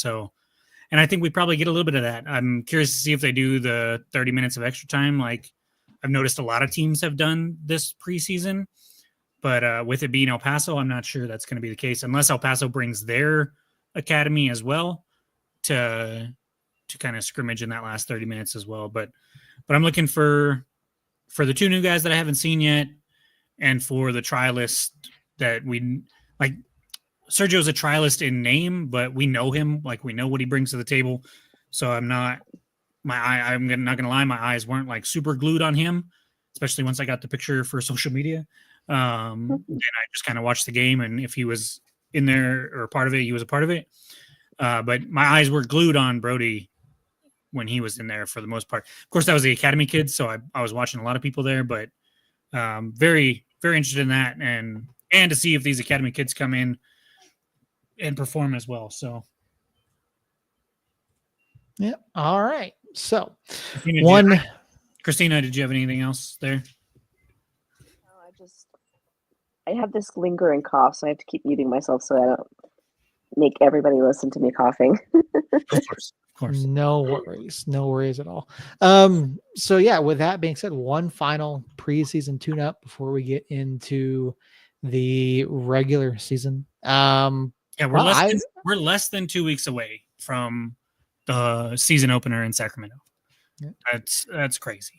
I think we probably get a little bit of that. I'm curious to see if they do the 30 minutes of extra time like I've noticed a lot of teams have done this preseason, but with it being El Paso, I'm not sure that's going to be the case unless El Paso brings their academy as well to kind of scrimmage in that last 30 minutes as well. But I'm looking for the two new guys that I haven't seen yet, and for the trialist that we like. Sergio's a trialist in name, but we know him. Like, we know what he brings to the table. So I'm not going to lie. My eyes weren't like super glued on him, especially once I got the picture for social media. And I just kind of watched the game, and if he was in there or part of it, he was a part of it. But my eyes were glued on Brody when he was in there for the most part. Of course, that was the academy kid, so I was watching a lot of people there, but very, very interested in that, and to see if these academy kids come in and perform as well. So, yeah. All right. So, Christina, did you have anything else there? No, I have this lingering cough, so I have to keep muting myself so I don't make everybody listen to me coughing. Of course. No worries at all. So yeah, with that being said, one final preseason tune-up before we get into the regular season. We're less than 2 weeks away from the season opener in Sacramento. Yeah. That's crazy.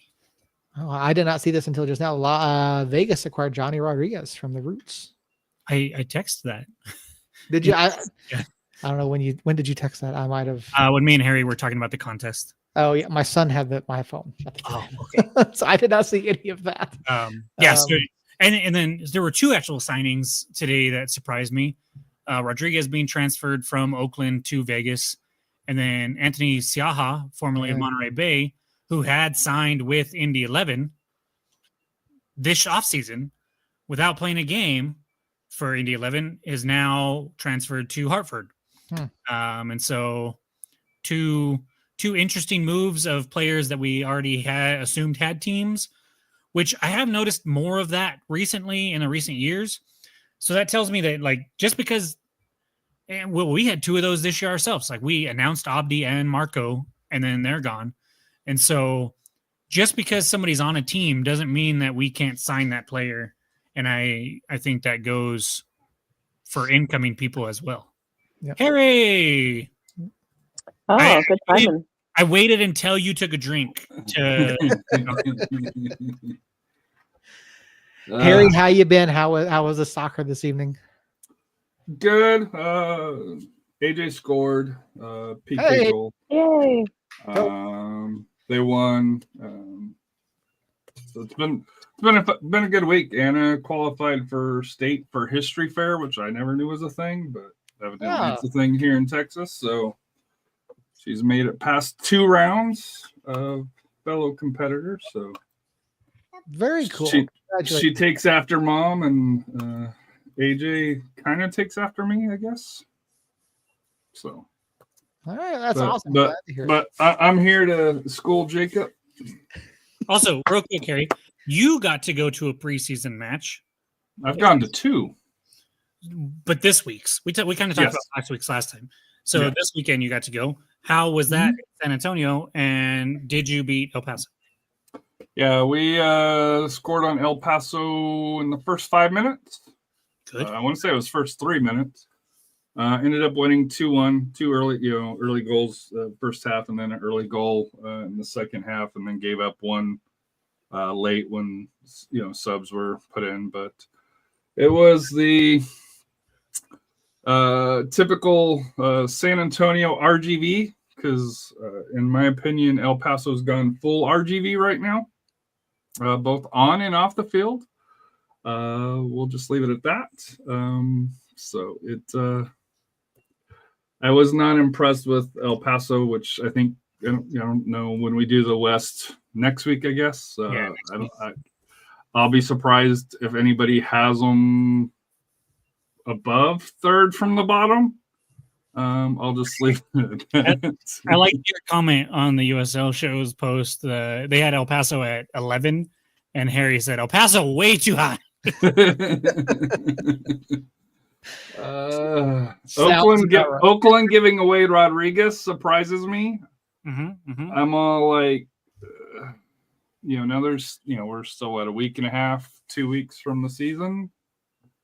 Oh, I did not see this until just now. Vegas acquired Johnny Rodriguez from the Roots. I texted that. Did you? Yeah. I don't know when did you text that? I might have. When me and Harry were talking about the contest. Oh yeah, my son had my phone. Oh, okay. So I did not see any of that. And then there were two actual signings today that surprised me. Rodriguez being transferred from Oakland to Vegas, and then Anthony Siaha, formerly of Monterey Bay, who had signed with Indy 11 this offseason without playing a game for Indy 11, is now transferred to Hartford. And so two interesting moves of players that we already had assumed had teams, which I have noticed more of that recently in the recent years. So that tells me that, like, just because, and we had two of those this year ourselves. Like, we announced Abdi and Marco, and then they're gone. And so just because somebody's on a team doesn't mean that we can't sign that player. And I think that goes for incoming people as well. Yep. Harry! Good timing. I waited until you took a drink to. Harry, how you been? How was the soccer this evening? Good. AJ scored. PK goal. Yay! They won. So it's been a good week. Anna qualified for state for history fair, which I never knew was a thing, but evidently it's a thing here in Texas. So she's made it past 2 rounds of fellow competitors. So very cool. She takes after mom, and AJ kind of takes after me, I guess. So. All right, that's awesome. But I'm here to school Jacob. Also, real quick, Harry, you got to go to a preseason match. I've gone to 2. But this week's, we kind of talked about last time. So this weekend you got to go. How was that in San Antonio, and did you beat El Paso? Yeah, we scored on El Paso in the first 5 minutes. Good. I want to say it was first 3 minutes. Ended up winning 2-1, 2 early goals first half, and then an early goal in the second half, and then gave up one late when subs were put in. But it was the typical San Antonio RGV, because in my opinion, El Paso's gone full RGV right now, both on and off the field. We'll just leave it at that. I was not impressed with El Paso, which I think, I don't know, when we do the West next week, I guess. I'll be surprised if anybody has them above third from the bottom. I'll just leave it. I like your comment on the USL show's post. They had El Paso at 11, and Harry said, El Paso way too high. Oakland giving away Rodriguez surprises me. I'm all like, now there's, we're still at a week and a half, 2 weeks from the season.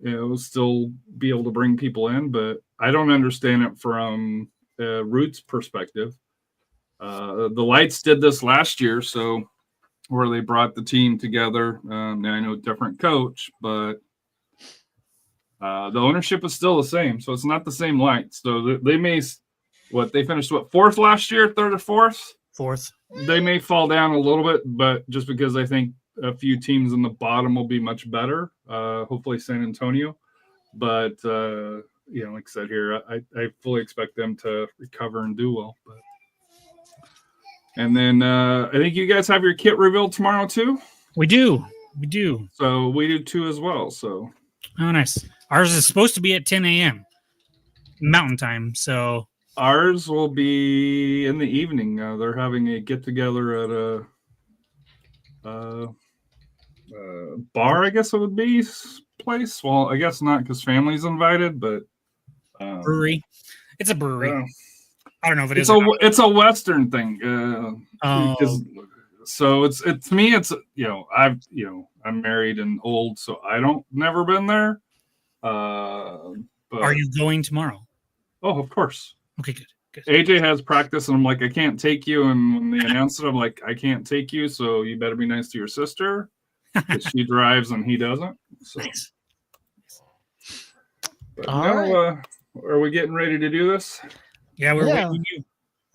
We'll still be able to bring people in, but I don't understand it from Roots perspective. The Lights did this last year, so where they brought the team together. Now I know different coach, but the ownership is still the same, so it's not the same Lights. So they may, they finished fourth last year, third or fourth? Fourth. They may fall down a little bit, but just because I think a few teams in the bottom will be much better. Hopefully San Antonio, but like I said here, I fully expect them to recover and do well. But and then I think you guys have your kit revealed tomorrow too. We do. So we do too as well. So nice. Ours is supposed to be at 10 a.m. Mountain Time. So ours will be in the evening. They're having a get together at a bar, I guess it would be, place. Well, I guess not because family's invited, but brewery. It's a brewery. I don't know if it is. It's a Western thing. So it's to me, it's I'm married and old, so I don't never been there. But are you going tomorrow? Oh, of course. Okay, good. AJ has practice, and I'm like, I can't take you. And when they announced it, I'm like, I can't take you, so you better be nice to your sister. She drives and he doesn't. So. But right. Are we getting ready to do this? Yeah, we're waiting on you.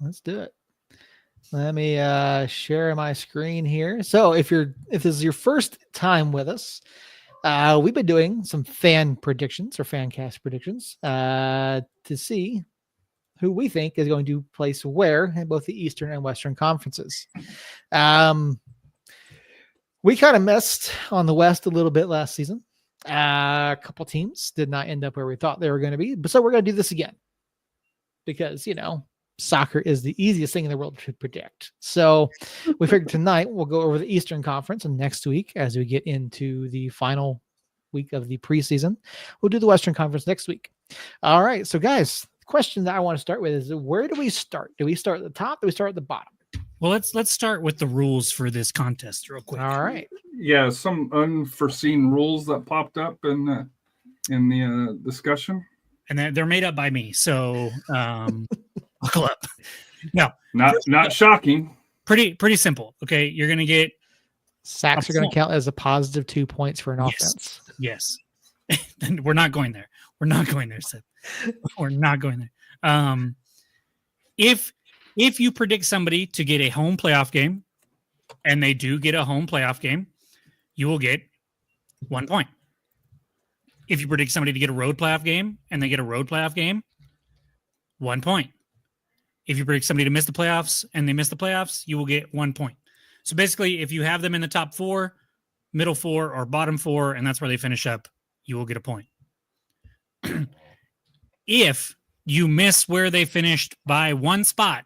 Let's do it. Let me share my screen here. So if this is your first time with us, we've been doing some fan predictions or fan cast predictions to see who we think is going to place where in both the Eastern and Western conferences. We kind of missed on the West a little bit last season. A couple teams did not end up where we thought they were going to be. But so we're going to do this again because, soccer is the easiest thing in the world to predict. So we figured tonight we'll go over the Eastern Conference, and next week, as we get into the final week of the preseason, we'll do the Western Conference next week. All right. So guys, the question that I want to start with is, where do we start? Do we start at the top? Do we start at the bottom? Well, let's start with the rules for this contest real quick. All right. Yeah, some unforeseen rules that popped up in the discussion, and they're made up by me. So buckle up. No, not shocking. Pretty simple. Okay, you're gonna get sacks are going to count as a positive 2 points for an offense. Yes. We're not going there. Seth. We're not going there. If you predict somebody to get a home playoff game, and they do get a home playoff game, you will get 1 point. If you predict somebody to get a road playoff game, and they get a road playoff game, 1 point. If you predict somebody to miss the playoffs, and they miss the playoffs, you will get 1 point. So basically, if you have them in the top 4, middle 4, or bottom 4, and that's where they finish up, you will get a point. If you miss where they finished by 1 spot,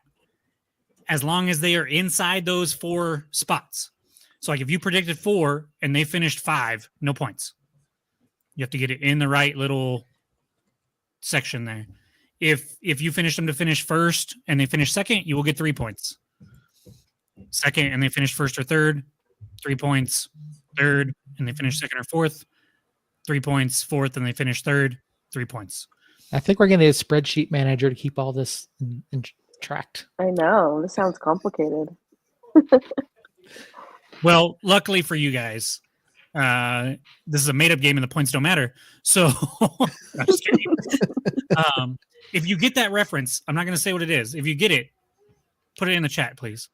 as long as they are inside those 4 spots. So like if you predicted 4 and they finished 5, no points. You have to get it in the right little section there. If you finish them to finish first and they finish second, you will get 3 points. Second and they finish first or third, 3 points. Third and they finish second or fourth, 3 points. Fourth and they finish third, 3 points. I think we're going to need a spreadsheet manager to keep all this in tracked. I know. This sounds complicated. Well, luckily for you guys, this is a made-up game and the points don't matter. So, I'm just kidding. If you get that reference, I'm not going to say what it is. If you get it, put it in the chat, please.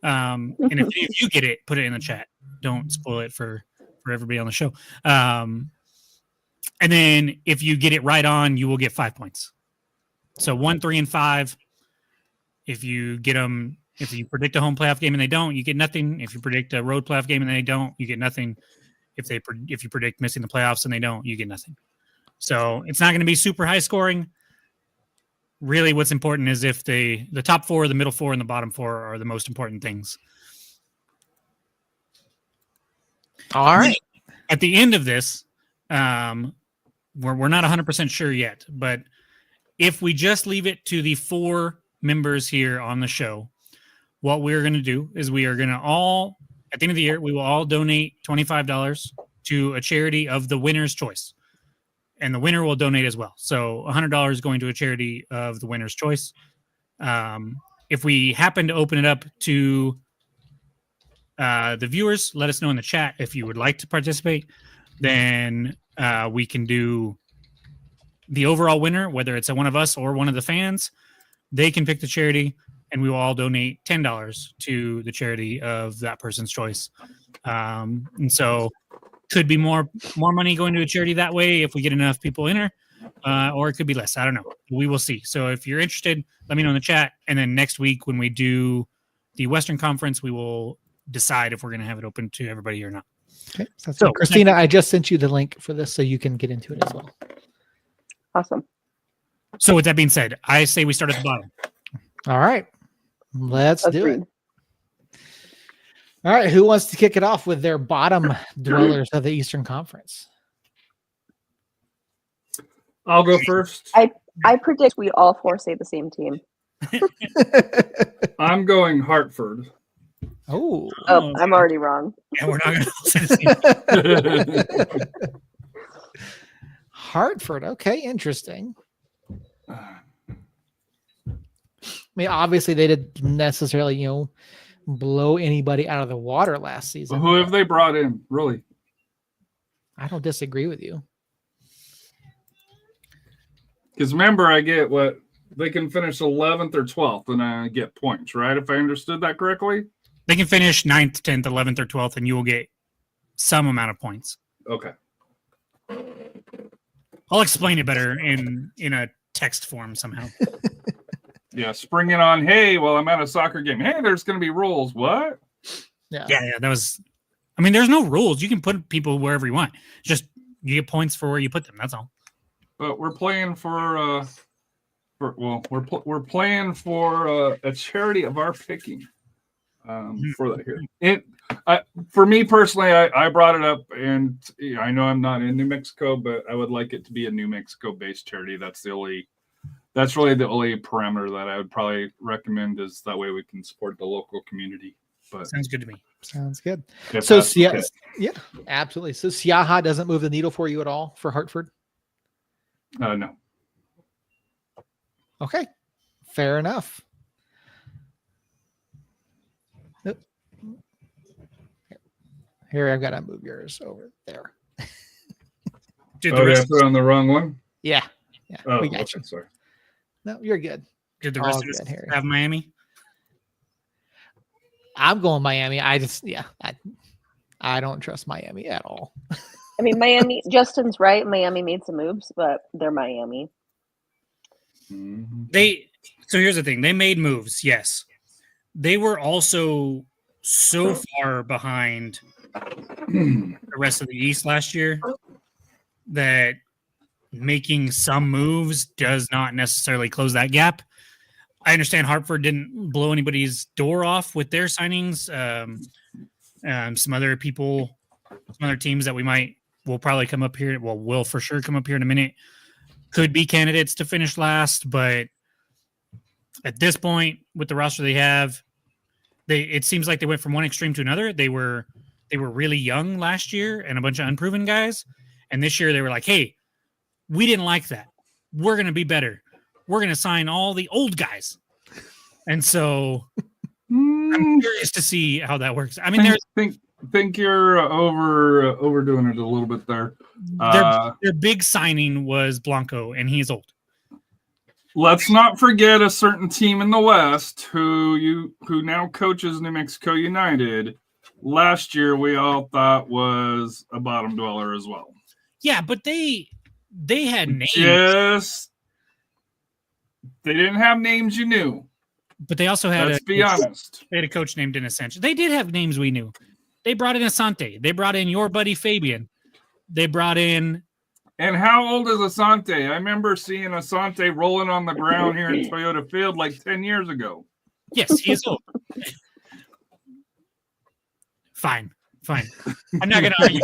And if you get it, put it in the chat. Don't spoil it for everybody on the show. And then if you get it right on, you will get 5 points. So 1, 3, and 5. If you get them, if you predict a home playoff game and they don't, you get nothing. If you predict a road playoff game and they don't, you get nothing. If you predict missing the playoffs and they don't, you get nothing. So it's not going to be super high scoring. Really, what's important is if the top 4, the middle 4, and the bottom 4 are the most important things. All right. At the end of this, we're not 100% sure yet, but if we just leave it to the 4 members here on the show, what we're going to do is we are going to all at the end of the year, we will all donate $25 to a charity of the winner's choice. And the winner will donate as well. So $100 going to a charity of the winner's choice. If we happen to open it up to the viewers, let us know in the chat if you would like to participate. Then we can do the overall winner, whether it's one of us or one of the fans. They can pick the charity, and we will all donate $10 to the charity of that person's choice. And so could be more money going to a charity that way if we get enough people in there, or it could be less. I don't know. We will see. So if you're interested, let me know in the chat. And then next week when we do the Western Conference, we will decide if we're going to have it open to everybody or not. Okay. So Christina, I just sent you the link for this so you can get into it as well. Awesome. So with that being said, I say we start at the bottom. All right. Let's do Agreed. it. All right. Who wants to kick it off with their bottom dwellers of the Eastern Conference? I'll go first. I predict we all four say the same team. I'm going Hartford. Oh. Oh, I'm already wrong. Yeah, we're not going to say the same. Hartford. Okay. Interesting. I mean, obviously they didn't necessarily, blow anybody out of the water last season. Who have they brought in? Really? I don't disagree with you. Because remember, I get what they can finish 11th or 12th, and I get points, right? If I understood that correctly. They can finish 9th, 10th, 11th, or 12th, and you will get some amount of points. Okay. I'll explain it better in a text form somehow. Yeah, spring it on. Hey, well, I'm at a soccer game. Hey, there's going to be rules. What? Yeah. That was. I mean, there's no rules. You can put people wherever you want. Just you get points for where you put them. That's all. But we're playing for we're playing for a charity of our picking. For that here. For me personally, I brought it up, and I know I'm not in New Mexico, but I would like it to be a New Mexico-based charity. That's really the only parameter that I would probably recommend, is that way we can support the local community. But sounds good to me. Sounds good. So yeah, absolutely. So Siaha doesn't move the needle for you at all for Hartford? No. Okay, fair enough. Here, I've got to move yours over there. Did I put on the wrong one? Yeah. Oh, we got you. Sorry. No, you're good. Did the rest of us have Miami? I'm going Miami. I don't trust Miami at all. I mean, Miami, Justin's right. Miami made some moves, but they're Miami. So here's the thing. They made moves, yes. They were also so far behind the rest of the East last year that making some moves does not necessarily close that gap. I understand Hartford didn't blow anybody's door off with their signings. Some other people, some other teams that will probably come up here. Well, will for sure come up here in a minute. Could be candidates to finish last, but at this point, with the roster they have, it seems like they went from one extreme to another. They were really young last year and a bunch of unproven guys, and this year they were like, "Hey, we didn't like that. We're going to be better. We're going to sign all the old guys." And so I'm curious to see how that works. I mean, think you're overdoing it a little bit there. Their big signing was Blanco, and he's old. Let's not forget a certain team in the West who now coaches New Mexico United. Last year, we all thought was a bottom dweller as well. Yeah, but they had names. Yes, they didn't have names you knew. But they also had. Let's be honest. They had a coach named Dennis Sanchez. They did have names we knew. They brought in Asante. They brought in your buddy Fabian. They brought in. And how old is Asante? I remember seeing Asante rolling on the ground here in Toyota Field like 10 years ago. Yes, he is old. Fine. I'm not going to argue.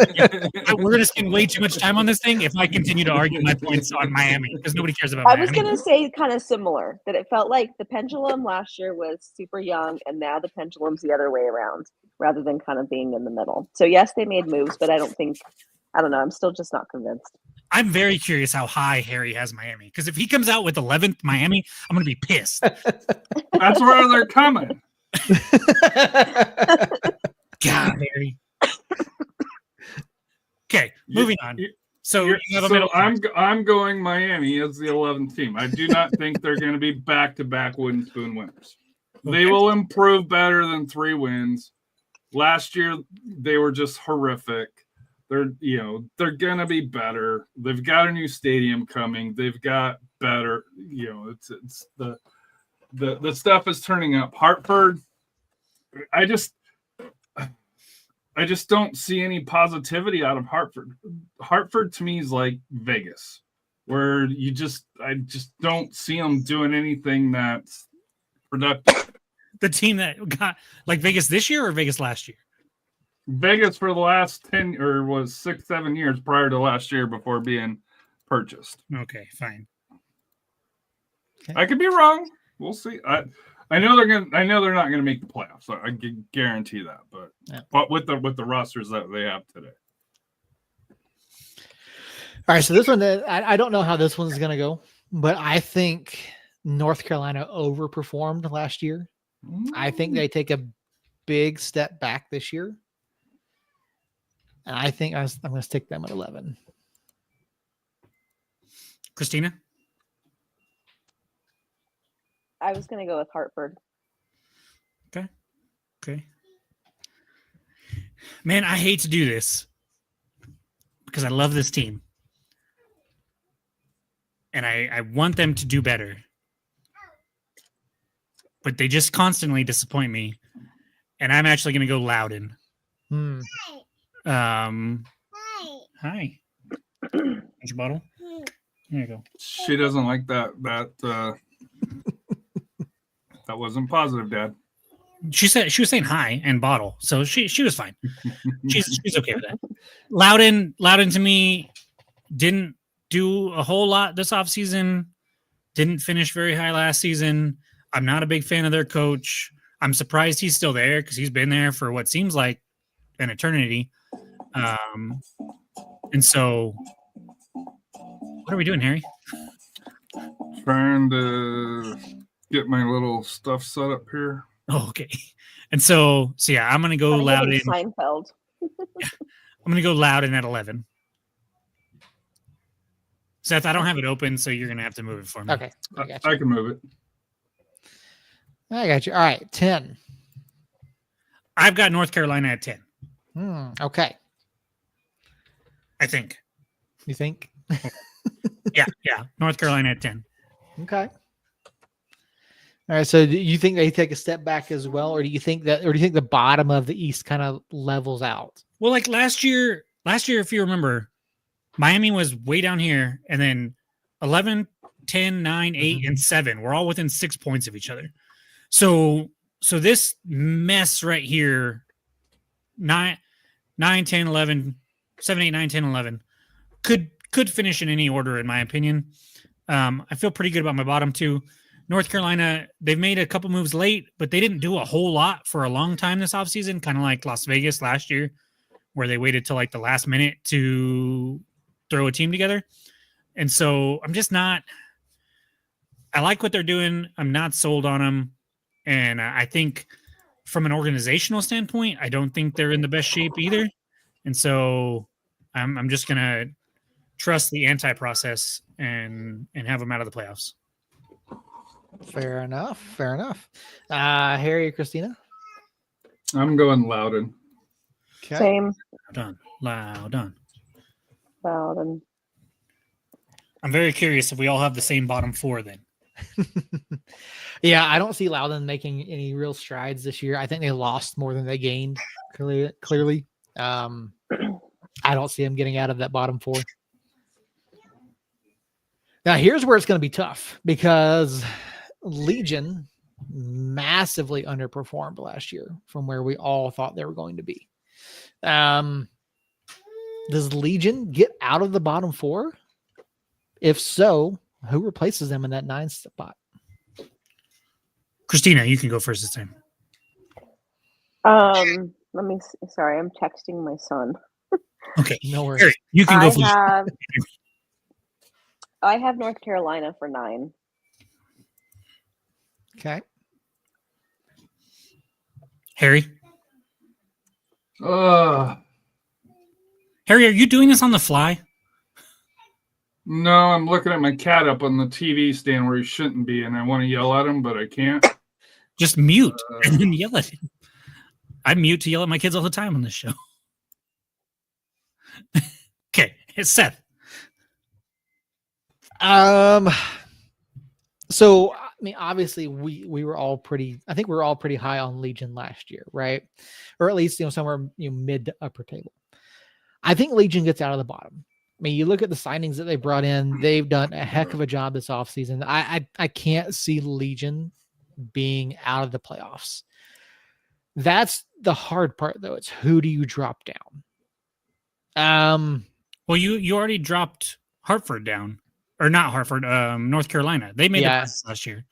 We're going to spend way too much time on this thing if I continue to argue my points on Miami, because nobody cares about Miami. I was going to say kind of similar, that it felt like the pendulum last year was super young, and now the pendulum's the other way around. rather than kind of being in the middle. So yes, they made moves, but I don't know. I'm still just not convinced. I'm very curious how high Harry has Miami, because if he comes out with 11th Miami, I'm going to be pissed. That's where they're coming. God, Harry. Okay, moving on. So, you have a So middle I'm going Miami as the 11th team. I do not think they're going to be back-to-back wooden spoon winners. They will improve better than 3 wins. Last year they were just horrific. They're going to be better. They've got a new stadium coming. They've got better. It's the stuff is turning up. Hartford, I just don't see any positivity out of Hartford. Hartford to me is like Vegas, where I just don't see them doing anything that's productive. The team that got like Vegas this year or Vegas last year? Vegas for the last 10 or was 6-7 years prior to last year before being purchased. Okay, fine. Okay. I could be wrong. We'll see. I know they're not gonna make the playoffs. So I can guarantee that. But with the rosters that they have today. All right, so this one, I don't know how this one's going to go, but I think North Carolina overperformed last year. I think they take a big step back this year. And I think I'm going to stick them at 11. Christina? I was going to go with Hartford. Okay. Man, I hate to do this because I love this team. And I want them to do better. But they just constantly disappoint me. And I'm actually going to go Loudon. Hi. Want your bottle? Here you go. She doesn't like that. That wasn't positive, Dad. She was saying hi and bottle, so she was fine. She's okay with that. Loudon to me didn't do a whole lot this offseason. Didn't finish very high last season. I'm not a big fan of their coach. I'm surprised he's still there because he's been there for what seems like an eternity. And so, what are we doing, Harry? Trying to get my little stuff set up here. Oh, okay. And so yeah, I'm gonna go Loudon. Seinfeld. Yeah, I'm gonna go Loudon at 11. Seth, I don't have it open, so you're gonna have to move it for me. Okay, I can move it. I got you. All right, 10. I've got North Carolina at 10. Okay. I think. You think? Yeah. North Carolina at 10. Okay. All right. So do you think they take a step back as well, or do you think the bottom of the East kind of levels out? Well, like last year, if you remember, Miami was way down here, and then 11, 10, 9, 8, and 7 were all within 6 points of each other. So this mess right here, 9, 10, 11, 7, 8, 9, 10, 11, could finish in any order, in my opinion. I feel pretty good about my bottom two. North Carolina, they've made a couple moves late, but they didn't do a whole lot for a long time this offseason, kind of like Las Vegas last year, where they waited till like the last minute to throw a team together. And so I'm just not – I like what they're doing. I'm not sold on them. And I think from an organizational standpoint, I don't think they're in the best shape either. And so I'm just going to trust the anti-process and have them out of the playoffs. Fair enough. Harry or Christina? I'm going Loudon. Okay. Same. Loudon. Loudon. I'm very curious if we all have the same bottom four then. Yeah, I don't see Loudon making any real strides this year. I think they lost more than they gained, clearly. I don't see them getting out of that bottom four. Now, here's where it's going to be tough because Legion massively underperformed last year from where we all thought they were going to be. Does Legion get out of the bottom four? If so, who replaces them in that 9 spot? Christina, you can go first this time. Sorry, I'm texting my son. Okay, No worries. Harry, you can go first. I have North Carolina for 9. Okay. Harry, Uh, Harry, are you doing this on the fly? no, I'm looking at my cat up on the TV stand where he shouldn't be, and I want to yell at him, but I can't. Just mute and then yell at him. I mute to yell at my kids all the time on this show. Okay, it's Seth. So I mean, obviously, we were all pretty. I think we were all pretty high on Legion last year, right? Or at least somewhere mid to upper table. I think Legion gets out of the bottom. I mean, you look at the signings that they brought in; they've done a heck of a job this offseason. I can't see Legion being out of the playoffs. That's the hard part, though. It's who do you drop down? Well, you already dropped Hartford down, or not Hartford, North Carolina. They made the playoffs last year.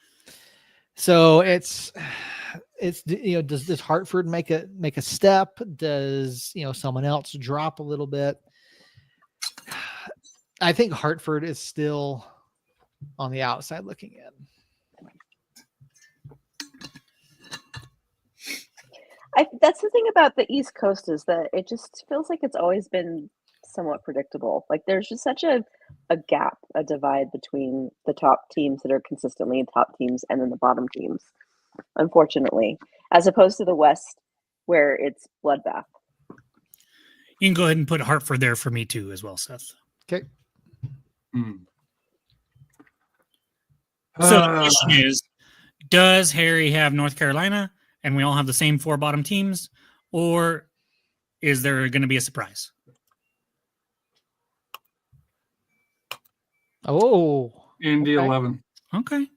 So it's does Hartford make a step? Does someone else drop a little bit? I think Hartford is still on the outside looking in. That's the thing about the East Coast is that it just feels like it's always been somewhat predictable. Like there's just such a gap, a divide between the top teams that are consistently top teams and then the bottom teams, unfortunately, as opposed to the West where it's bloodbath. You can go ahead and put Hartford there for me too as well, Seth. Okay. So the question is, does Harry have North Carolina and we all have the same 4 bottom teams, or is there going to be a surprise? Oh, Indy 11. Okay.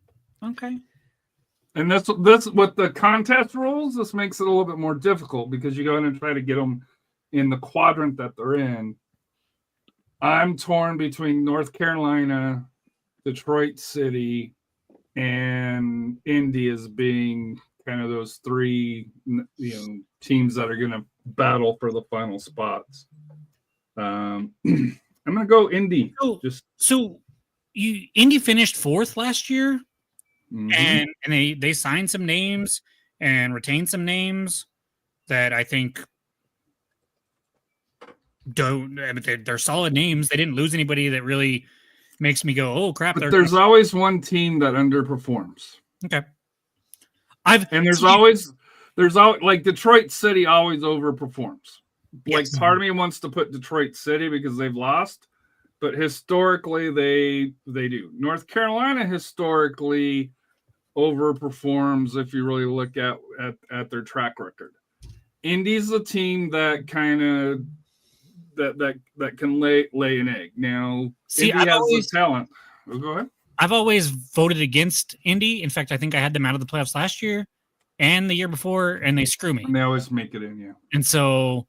And that's what the contest rules. This makes it a little bit more difficult because you go in and try to get them in the quadrant that they're in. I'm torn between North Carolina, Detroit City, and Indy as being kind of those 3 teams that are going to battle for the final spots. I'm going to go Indy. So Indy finished 4th last year, mm-hmm. and they signed some names and retained some names that I think they're solid names. They didn't lose anybody that really makes me go, oh crap. But there's always one team that underperforms. Okay. There's always like Detroit City always overperforms. Yes. Like part of me wants to put Detroit City because they've lost, but historically they do. North Carolina historically overperforms if you really look at their track record. Indy's a team that kind of that can lay an egg. Now, Indy has the talent. Oh, go ahead. I've always voted against Indy. In fact, I think I had them out of the playoffs last year and the year before, and they screw me. And they always make it in, yeah. And so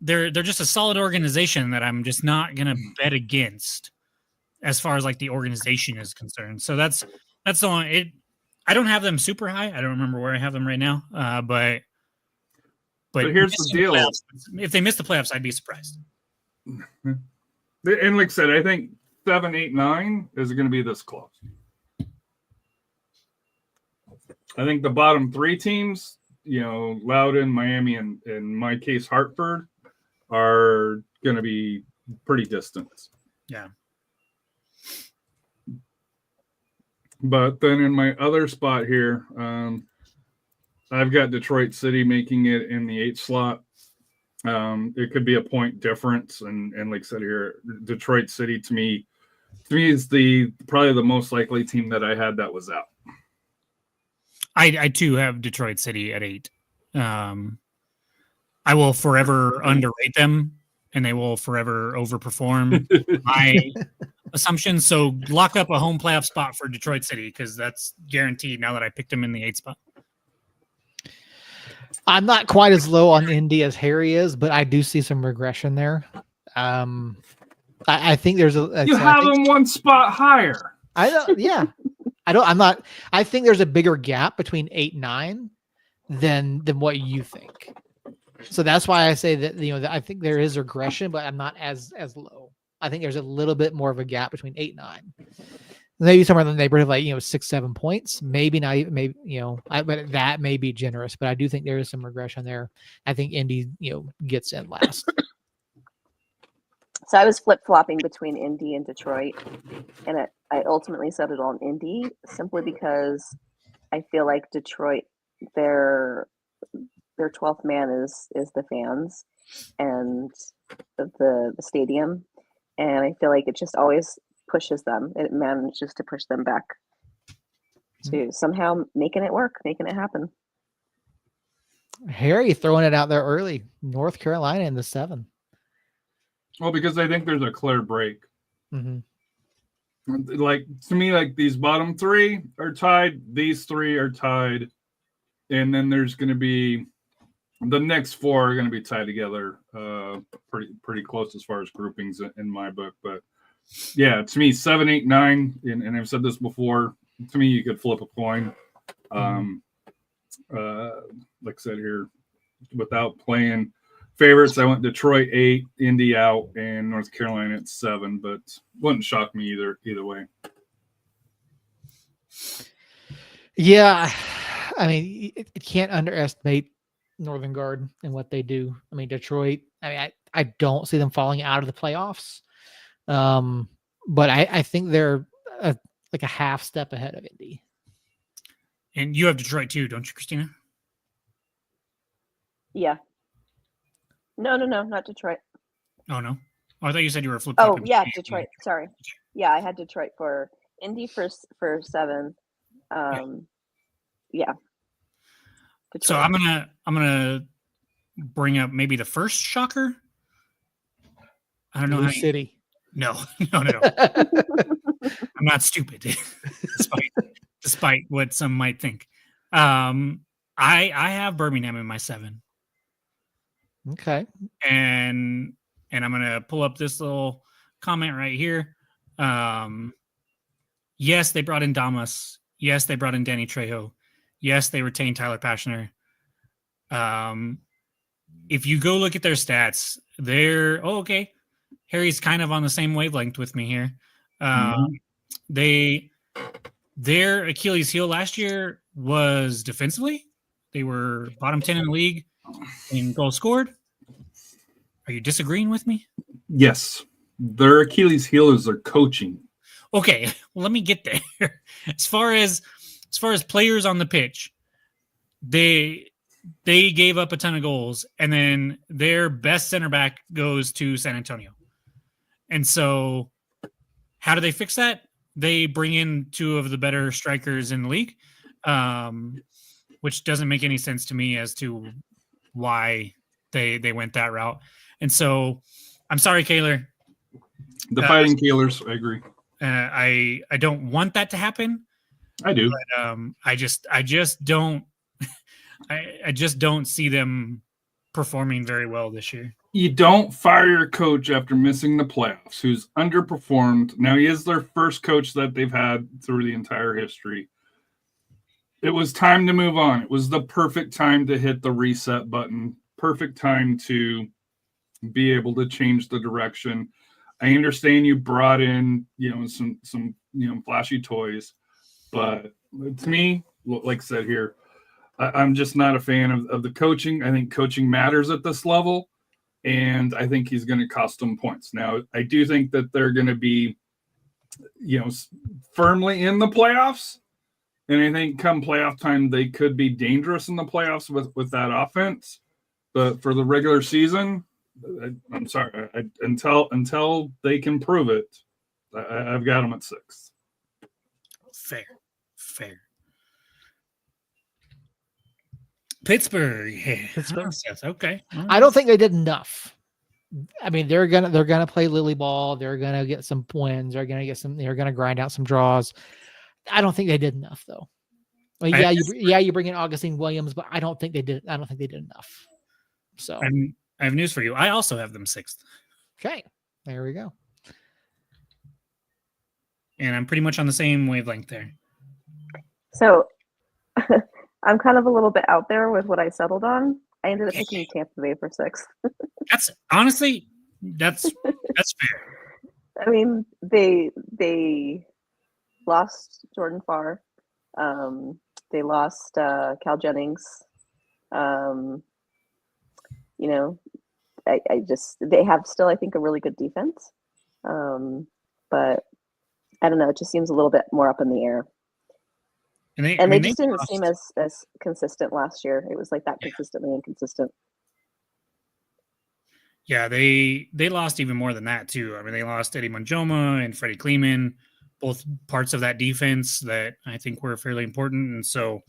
they're just a solid organization that I'm just not gonna bet against as far as like the organization is concerned. So that's the one. I don't have them super high. I don't remember where I have them right now. But here's the deal. If they miss the playoffs, I'd be surprised. And like I said, I think 7, 8, 9 is going to be this close. I think the bottom 3 teams, Loudoun, Miami, and in my case, Hartford, are going to be pretty distant. Yeah. But then in my other spot here, I've got Detroit City making it in the 8th slot. It could be a point difference, and like I said here, Detroit City to me is probably the most likely team that I had that was out. I too have Detroit City at 8. I will forever underrate them, and they will forever overperform my assumptions. So lock up a home playoff spot for Detroit City because that's guaranteed now that I picked them in the 8th spot. I'm not quite as low on Indy as Harry is, but I do see some regression there. I think there's you have them one spot higher. I don't. Yeah, I think there's a bigger gap between 8 and 9 than what you think. So that's why I say that that I think there is regression, but I'm not as low. I think there's a little bit more of a gap between 8 and 9. Maybe somewhere in the neighborhood of 6-7 points. Maybe not. Maybe but that may be generous. But I do think there is some regression there. I think Indy gets in last. So I was flip flopping between Indy and Detroit, and I ultimately settled on Indy simply because I feel like Detroit, their 12th man is the fans and the stadium, and I feel like it just always pushes them. It manages to push them back to somehow making it work, making it happen. Harry throwing it out there early. North Carolina in the 7. Well, because I think there's a clear break. Mm-hmm. Like to me, like these bottom 3 are tied. These 3 are tied, and then there's going to be the next 4 are going to be tied together, pretty close as far as groupings in my book. But yeah, to me, 7, 8, 9, and I've said this before. To me, you could flip a coin. Like I said here, without playing favorites, I went Detroit 8, Indy out, and North Carolina at 7. But wouldn't shock me either way. Yeah, I mean, it can't underestimate Northern Guard and what they do. I mean, Detroit. I mean, I don't see them falling out of the playoffs, but I think they're like a half step ahead of Indy. And you have Detroit too, don't you, Christina? Yeah. No, not Detroit. Oh no. Oh, I thought you said you were flip. Oh yeah, Detroit. Sorry. Yeah, I had Detroit for Indy for 7. Yeah. Detroit. So I'm gonna bring up maybe the first shocker. I don't know Blue City. No. I'm not stupid, despite what some might think. I have Birmingham in my 7. Okay. And I'm gonna pull up this little comment right here. Yes, they brought in Damas. Yes, they brought in Danny Trejo. Yes, they retained Tyler Pashner. If you go look at their stats, they're okay. Harry's kind of on the same wavelength with me here. Their Achilles heel last year was defensively. They were bottom 10 in the league in goals scored. Are you disagreeing with me? Yes. Their Achilles heel is their coaching. Okay, well, let me get there. As far as players on the pitch, they gave up a ton of goals, and then their best center back goes to San Antonio. And so how do they fix that? They bring in 2 of the better strikers in the league, which doesn't make any sense to me as to why they went that route. And so I'm sorry, Kaylor. The Fighting Kaylors, I agree. I don't want that to happen. I do. But, I just don't I just don't see them performing very well this year. You don't fire your coach after missing the playoffs, who's underperformed. Now, he is their first coach that they've had through the entire history. It was time to move on. It was the perfect time to hit the reset button. Perfect time to be able to change the direction. I understand you brought in, some flashy toys, but to me, like I said here, I'm just not a fan of the coaching. I think coaching matters at this level, and I think he's going to cost them points. Now, I do think that they're going to be, firmly in the playoffs, and I think come playoff time, they could be dangerous in the playoffs with that offense. But for the regular season, I'm sorry, until they can prove it, I've got them at 6. Fair. Pittsburgh. Yeah. Pittsburgh. Yes, okay. I don't think they did enough. I mean, they're gonna play Lily ball. They're gonna get some wins. They're gonna grind out some draws. I don't think they did enough, though. Well, you bring in Augustine Williams, but I don't think they did enough. So I have news for you. I also have them 6th. Okay, there we go. And I'm pretty much on the same wavelength there. So I'm kind of a little bit out there with what I settled on. I ended up picking Tampa Bay for 6. That's honestly, that's fair. I mean, they lost Jordan Farr. They lost Cal Jennings. You know, I just they have still, I think, a really good defense. But I don't know. It just seems a little bit more up in the air. And They just didn't seem as consistent last year. It was like that consistently inconsistent. Yeah, they lost even more than that too. I mean, they lost Eddie Monjoma and Freddie Kleeman, both parts of that defense that I think were fairly important. And so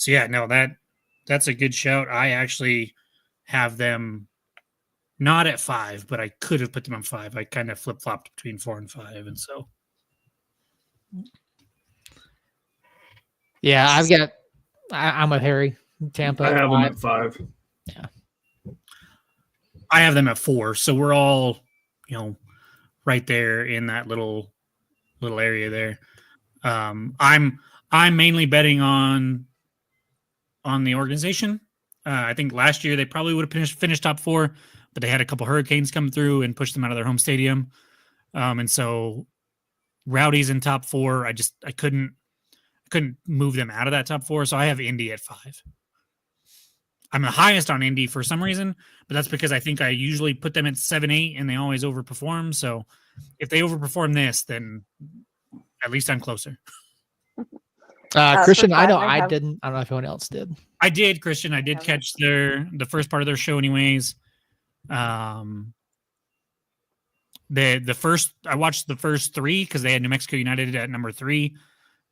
yeah, no, that's a good shout. I actually have them not at 5, but I could have put them on 5. I kind of flip flopped between 4 and 5, and so. Yeah, I'm with Harry. Tampa. I have them at 5. Yeah. I have them at 4, so we're all, right there in that little area there. I'm mainly betting on the organization. I think last year they probably would have finished top 4, but they had a couple hurricanes come through and push them out of their home stadium. And so Rowdy's in top 4. I couldn't move them out of that top 4, so I have Indy at 5. I'm the highest on Indy for some reason, but that's because I think I usually put them at 7-8 and they always overperform. So if they overperform this, then at least I'm closer. Christian, I know I didn't. I don't know if anyone else did. I did, Christian. I did catch the first part of their show anyways. The first, I watched the first 3 because they had New Mexico United at number 3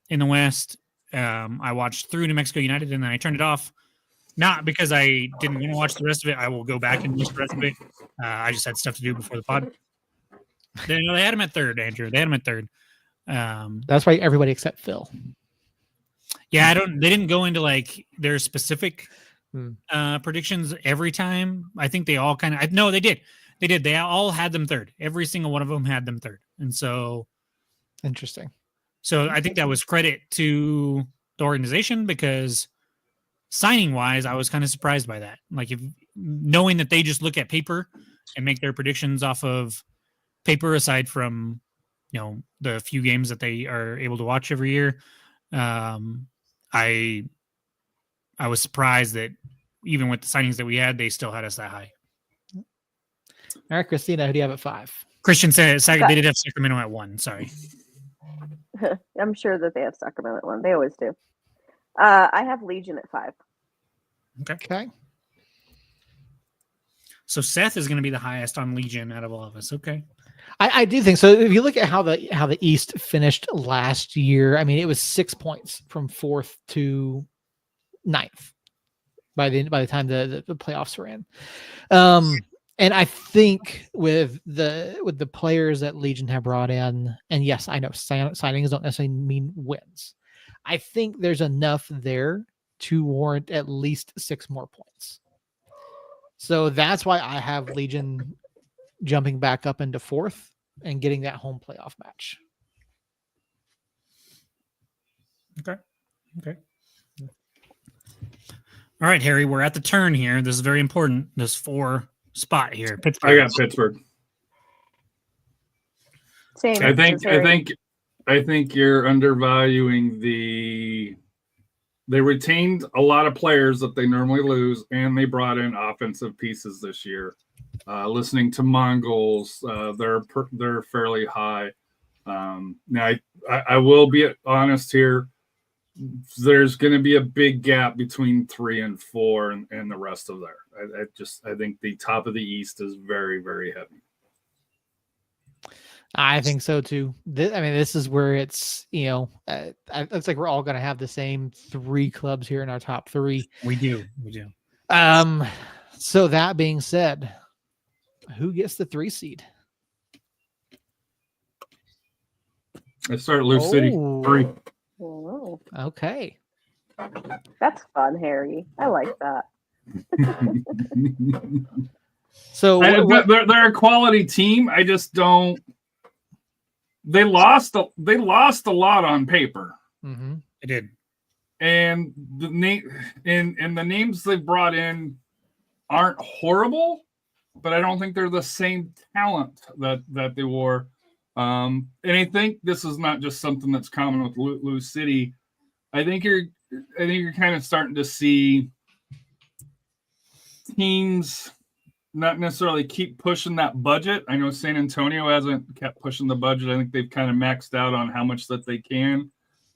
in the West. I watched through New Mexico United and then I turned it off. Not because I didn't want to watch the rest of it. I will go back and watch the rest of it. I just had stuff to do before the pod. They had him at 3rd, Andrew. They had him at 3rd. That's why everybody except Phil. Yeah, they didn't go into like their specific predictions every time. I think they all kind of, no, they did. They all had them 3rd. Every single one of them had them 3rd. And so. Interesting. So I think that was credit to the organization because signing wise, I was kind of surprised by that. Like knowing that they just look at paper and make their predictions off of paper, aside from, the few games that they are able to watch every year. I was surprised that even with the signings that we had, they still had us that high. All right, Christina, who do you have at 5? Christian said they did have Sacramento at 1. Sorry. I'm sure that they have Sacramento at 1. They always do. I have Legion at 5. Okay. So Seth is going to be the highest on Legion out of all of us. Okay. I do think so. If you look at how the East finished last year, I mean, it was 6 points from 4th to 9th by the time the playoffs were in. And I think with the players that Legion have brought in, and yes, I know signings don't necessarily mean wins. I think there's enough there to warrant at least 6 more points. So that's why I have Legion jumping back up into 4th and getting that home playoff match. Okay. All right, Harry, we're at the turn here. This is very important. This 4 spot here. Pittsburgh. I got Pittsburgh. Same. I think you're undervaluing they retained a lot of players that they normally lose, and they brought in offensive pieces this year. Listening to Mongols, they're fairly high. Now I will be honest here. There's going to be a big gap between 3 and 4 and the rest of there. I think the top of the East is very, very heavy. I think so too. This is where it's, it's like we're all going to have the same 3 clubs here in our top 3. We do. So that being said, who gets the 3 seed? I start Lou City 3. Oh, Okay. that's fun, Harry. I like that. So they're a quality team. I just don't. They lost a lot on paper. Mm-hmm. They did, and the names they brought in aren't horrible, but I don't think they're the same talent that they were. And I think this is not just something that's common with Lou City. I think you're kind of starting to see teams not necessarily keep pushing that budget. I know San Antonio hasn't kept pushing the budget. I think they've kind of maxed out on how much that they can.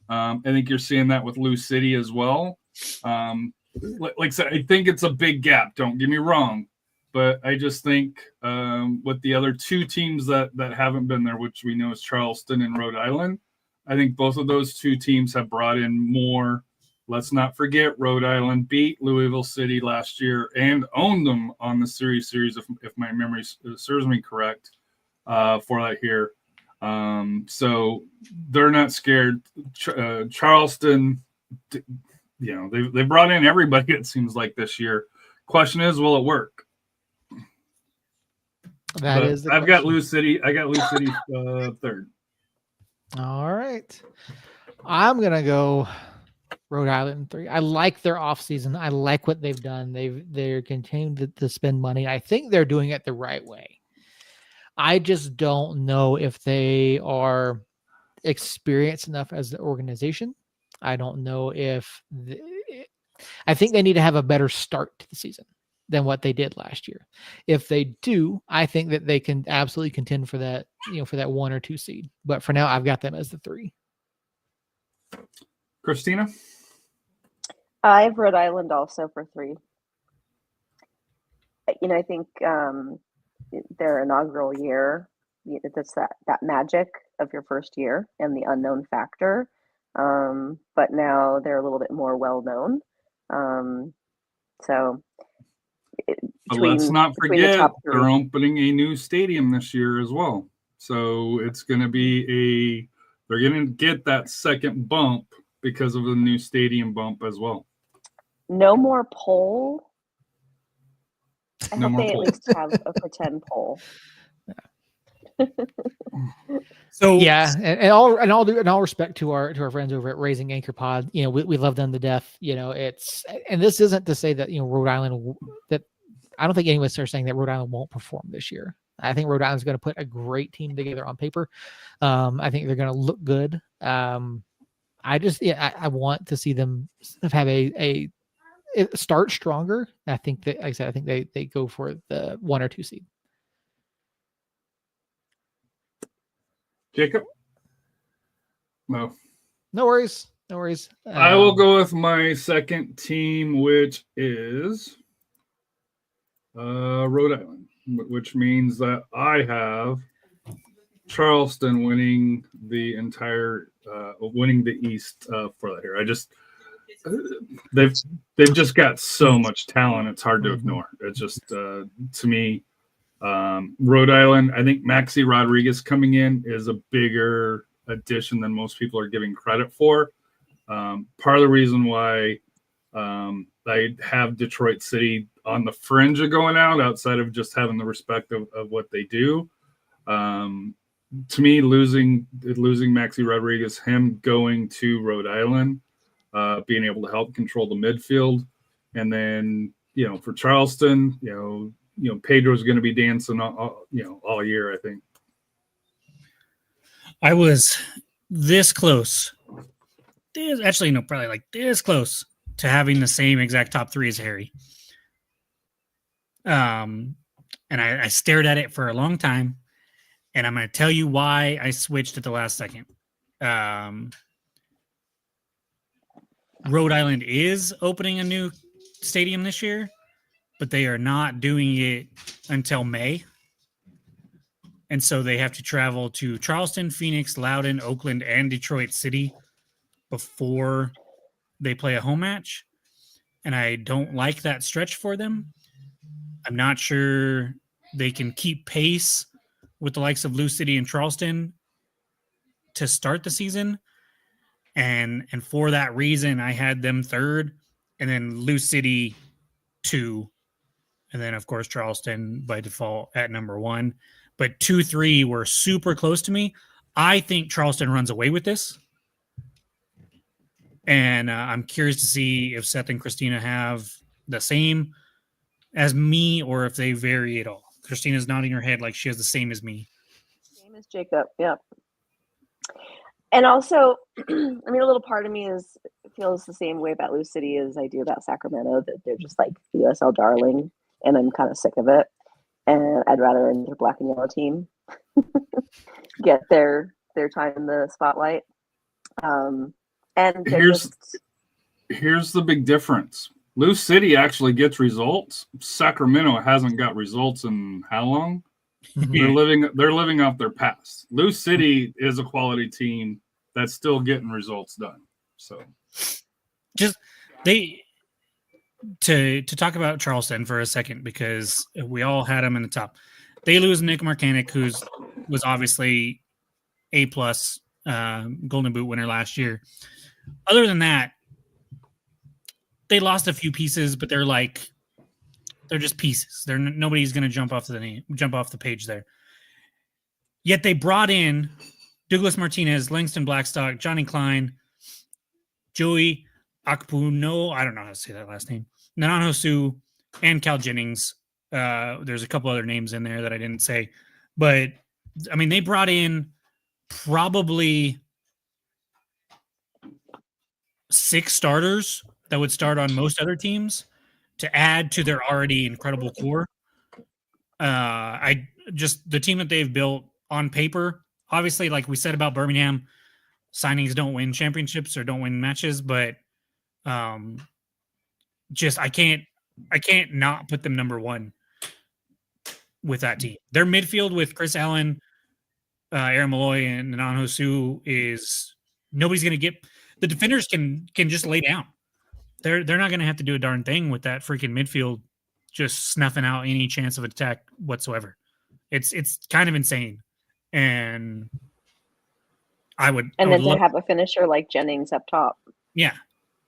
I think you're seeing that with Lou City as well. Like I said, I think it's a big gap. Don't get me wrong, but I just think with the other two teams that haven't been there, which we know is Charleston and Rhode Island, I think both of those two teams have brought in more. Let's not forget Rhode Island beat Louisville City last year and owned them on the series, if my memory serves me correct, for that here. So they're not scared. Charleston, they brought in everybody, it seems like, this year. Question is, will it work? I've got Lou City. I got Lou City third. All right. I'm going to go Rhode Island 3. I like their offseason. I like what they've done. They're continuing to spend money. I think they're doing it the right way. I just don't know if they are experienced enough as the organization. I don't know if I think they need to have a better start to the season than what they did last year. If they do, I think that they can absolutely contend for that, for that 1 or 2 seed. But for now, I've got them as the 3. Christina? I have Rhode Island also for 3. I think their inaugural year, it's that magic of your first year and the unknown factor. But now they're a little bit more well-known. But let's not forget they're opening a new stadium this year as well. So it's going to be they're going to get that second bump because of the new stadium bump as well. No more poll. I No hope more they poll. at least have a pretend poll. So yeah, and all respect to our friends over at Raising Anchor Pod. We love them to death. And this isn't to say that Rhode Island, that I don't think anyone's saying that Rhode Island won't perform this year. I think Rhode Island's going to put a great team together on paper. I think they're going to look good. I want to see them have a start stronger. I think that, like I said, I think they go for the 1 or 2 seed. Jacob? No worries. I will go with my second team, which is Rhode Island, which means that I have Charleston winning the East for that here. They've just got so much talent. It's hard to ignore. It's just to me. Rhode Island, I think Maxi Rodriguez coming in is a bigger addition than most people are giving credit for. Part of the reason why I have Detroit City on the fringe of going out, outside of just having the respect of what they do. To me, losing Maxi Rodriguez, him going to Rhode Island, being able to help control the midfield, and then for Charleston, Pedro's going to be dancing all year, I think. I was this close. Probably like this close to having the same exact top 3 as Harry. And I stared at it for a long time, and I'm going to tell you why I switched at the last second. Rhode Island is opening a new stadium this year, but they are not doing it until May. And so they have to travel to Charleston, Phoenix, Loudoun, Oakland, and Detroit City before they play a home match. And I don't like that stretch for them. I'm not sure they can keep pace with the likes of Lou City and Charleston to start the season. And for that reason, I had them 3rd, and then Lou City 2. And then, of course, Charleston by default at number 1. But 2, 3 were super close to me. I think Charleston runs away with this. And I'm curious to see if Seth and Christina have the same. as me or if they vary at all. Christina's nodding her head like she has the same as me. Same as Jacob, yeah. And also, I mean, a little part of me feels the same way about Lou City as I do about Sacramento, that they're just like USL darling, and I'm kind of sick of it. And I'd rather another black and yellow team get their time in the spotlight. And here's the big difference. Lou City actually gets results. Sacramento hasn't got results in how long? They're living off their past. Lou City is a quality team that's still getting results done. So just to talk about Charleston for a second, because we all had them in the top. They lose Nick Marcanic, who was obviously A+ Golden Boot winner last year. Other than that, they lost a few pieces, but they're just pieces. Nobody's going to jump off the page there. Yet they brought in Douglas Martinez, Langston Blackstock, Johnny Klein, Joey Akpuno, I don't know how to say that last name, Nanano Su, and Cal Jennings. There's a couple other names in there that I didn't say. But, I mean, they brought in probably 6 starters that would start on most other teams to add to their already incredible core. The team that they've built on paper, obviously, like we said about Birmingham, signings don't win championships or don't win matches, but I can't not put them number one with that team. Their midfield with Chris Allen, Aaron Malloy, and Nanan Hosu is nobody's going to get. The defenders can just lay down. They're not going to have to do a darn thing with that freaking midfield just snuffing out any chance of attack whatsoever. It's kind of insane. And I would have a finisher like Jennings up top. Yeah.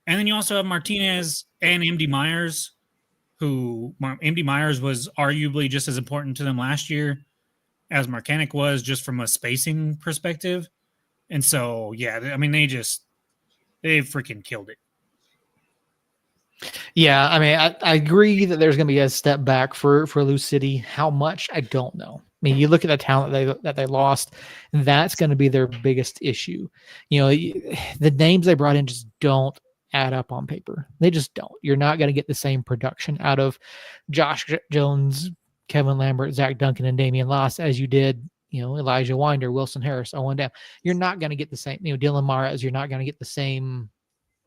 And then you also have Martinez and MD Myers, who MD Myers was arguably just as important to them last year as Marcanic was, just from a spacing perspective. And so, yeah, I mean, they freaking killed it. Yeah, I mean, I agree that there's going to be a step back for Lou City. How much, I don't know. I mean, you look at the talent that they lost, and that's going to be their biggest issue. You know, the names they brought in just don't add up on paper. They just don't. You're not going to get the same production out of Josh Jones, Kevin Lambert, Zach Duncan, and Damian Loss as you did, Elijah Winder, Wilson Harris, Owen Down. You're not going to get the same, Dylan Mares, you're not going to get the same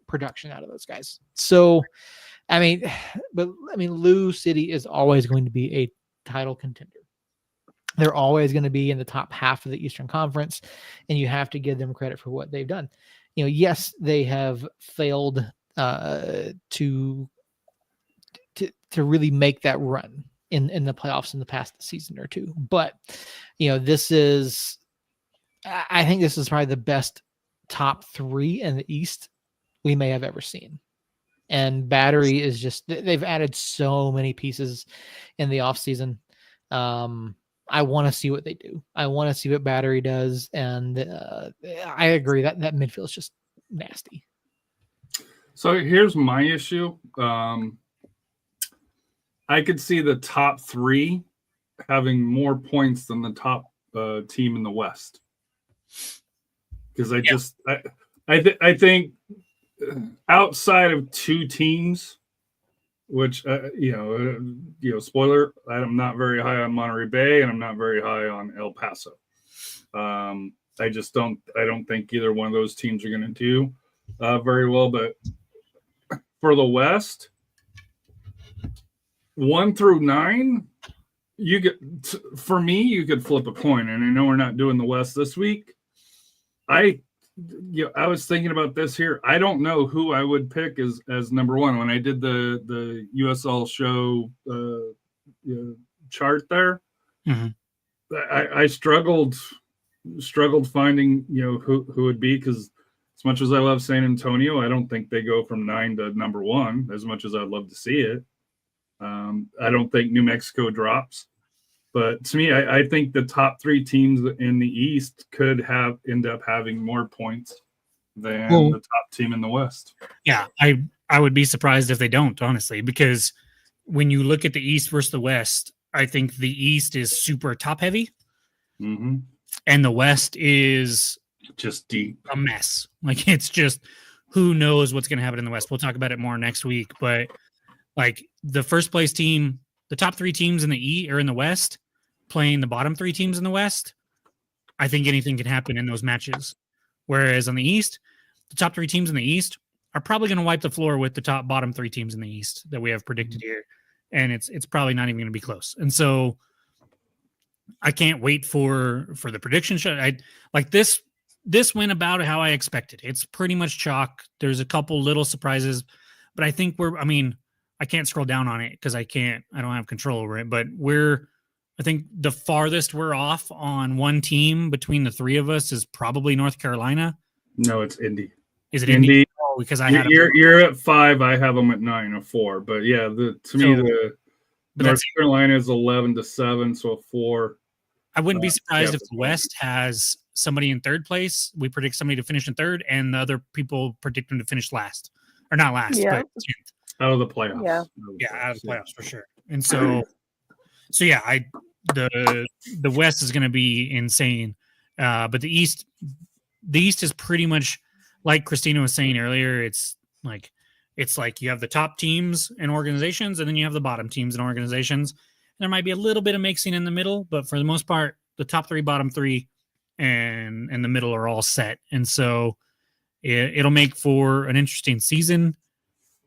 production out of those guys. So, Lou City is always going to be a title contender. They're always going to be in the top half of the Eastern Conference, and you have to give them credit for what they've done. Yes, they have failed to really make that run in the playoffs in the past season or two. But, I think this is probably the best top 3 in the East we may have ever seen. And Battery is they've added so many pieces in the offseason. I want to see what they do. I want to see what Battery does. And I agree that midfield is just nasty. So here's my issue. I could see the top 3 having more points than the top team in the West. Because I think outside of 2 teams, which spoiler, I'm not very high on Monterey Bay and I'm not very high on El Paso. I don't think either one of those teams are going to do very well. But for the West, 1 through 9, you could flip a coin. And I know we're not doing the West this week. I was thinking about this here. I don't know who I would pick as number 1 when I did the USL show chart there. Mm-hmm. I struggled finding who would be, because as much as I love San Antonio, I don't think they go from 9 to number 1 as much as I'd love to see it. I don't think New Mexico drops. But to me, I think the top 3 teams in the East could end up having more points than the top team in the West. Yeah, I would be surprised if they don't, honestly, because when you look at the East versus the West, I think the East is super top heavy, Mm-hmm. and the West is Just deep. a mess. Like it's just who knows what's going to happen in the West. We'll talk about it more next week, but like the first place team, the top 3 teams in the E or in the West playing the bottom 3 teams in the West, I think anything can happen in those matches. Whereas on the East, the top 3 teams in the East are probably going to wipe the floor with the bottom 3 teams in the East that we have predicted here. And it's probably not even going to be close. And so I can't wait for the prediction show. I like this went about how I expected. It's pretty much chalk. There's a couple little surprises, but I think I can't scroll down on it because I don't have control over it, but I think the farthest we're off on one team between the 3 of us is probably North Carolina. No, it's Indy. Is it Indy? Oh, because you're at 5. I have them at 9 or 4. But yeah, North Carolina is 11-7, so 4. I wouldn't be surprised if the West has somebody in 3rd place. We predict somebody to finish in 3rd, and the other people predict them to finish last, or not last, but 10th. Out of the playoffs. Out of the playoffs for sure. And so yeah, the West is going to be insane, but the East is pretty much like Christina was saying earlier. It's like you have the top teams and organizations, and then you have the bottom teams and organizations. There might be a little bit of mixing in the middle, but for the most part, the top 3, bottom 3, and the middle are all set. And so it'll make for an interesting season.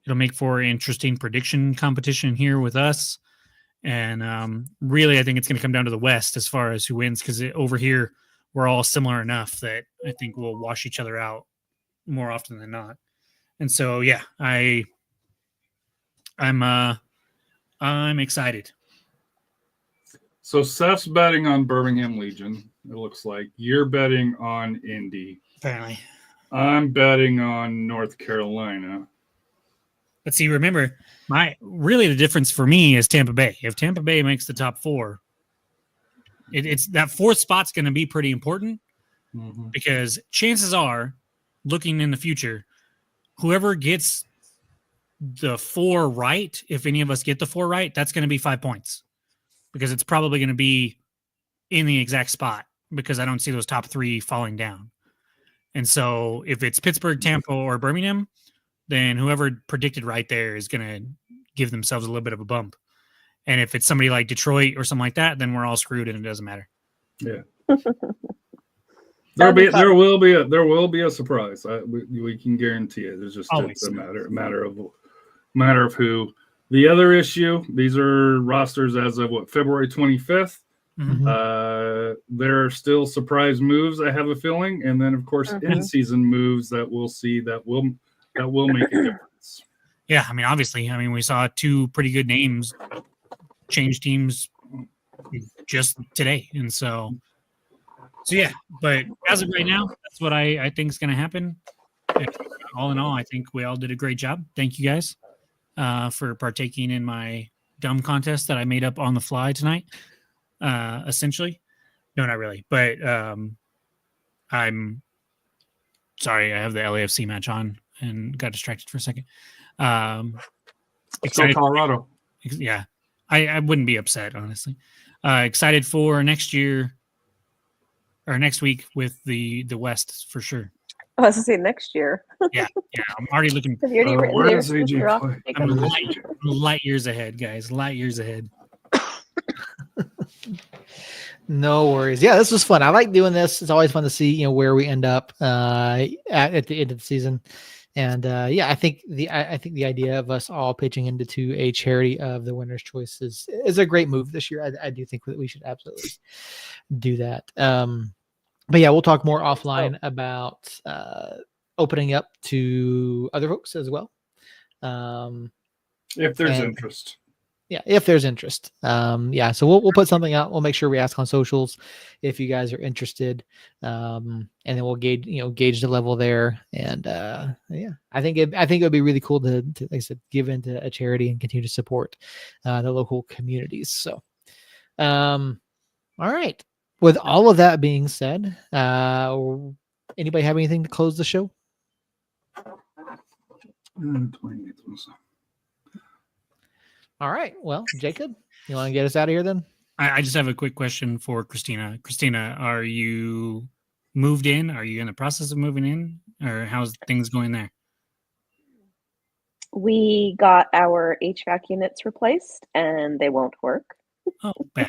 It'll make for an interesting prediction competition here with us. And really, I think it's going to come down to the West as far as who wins, because over here, we're all similar enough that I think we'll wash each other out more often than not. And so, yeah, I'm excited. So Seth's betting on Birmingham Legion. It looks like you're betting on Indy. Apparently, I'm betting on North Carolina. But see, remember, the difference for me is Tampa Bay. If Tampa Bay makes the top 4, it's that 4th spot's going to be pretty important, because chances are, looking in the future, whoever gets the 4 right, if any of us get the 4 right, that's going to be 5 points, because it's probably going to be in the exact spot, because I don't see those top 3 falling down. And so if it's Pittsburgh, Tampa, or Birmingham, then whoever predicted right there is going to give themselves a little bit of a bump. And if it's somebody like Detroit or something like that, then we're all screwed and it doesn't matter. Yeah. There will be a surprise. We can guarantee it. It's just it's a matter of who. The other issue, these are rosters as of February 25th. There are still surprise moves, I have a feeling, and then of course in-season moves that we'll see that will make a difference. Yeah, I mean, obviously, we saw 2 pretty good names change teams just today, and so yeah. But as of right now, that's what I think is going to happen. And all in all, I think we all did a great job. Thank you guys for partaking in my dumb contest that I made up on the fly tonight. Essentially, no, not really, but I'm sorry, I have the LAFC match on and got distracted for a second. Excited Colorado. Yeah, I wouldn't be upset, honestly. Excited for next year or next week with the West for sure. I was going to say next year. yeah, I'm already looking. Where does AJ play? I'm light years ahead, guys. Light years ahead. No worries. Yeah, this was fun. I like doing this. It's always fun to see where we end up at the end of the season. And I think the idea of us all pitching into a charity of the winner's choice is a great move this year. I do think that we should absolutely do that. But yeah, we'll talk more offline about opening up to other folks as well. If there's interest. Yeah, if there's interest. So we'll put something out. We'll make sure we ask on socials if you guys are interested. And then we'll gauge the level there. And I think it would be really cool to like I said, give into a charity and continue to support the local communities. So all right. With all of that being said, anybody have anything to close the show? 28th. All right. Well, Jacob, you want to get us out of here then? I just have a quick question for Christina. Christina, are you moved in? Are you in the process of moving in, or how's things going there? We got our HVAC units replaced and they won't work. Oh, bad.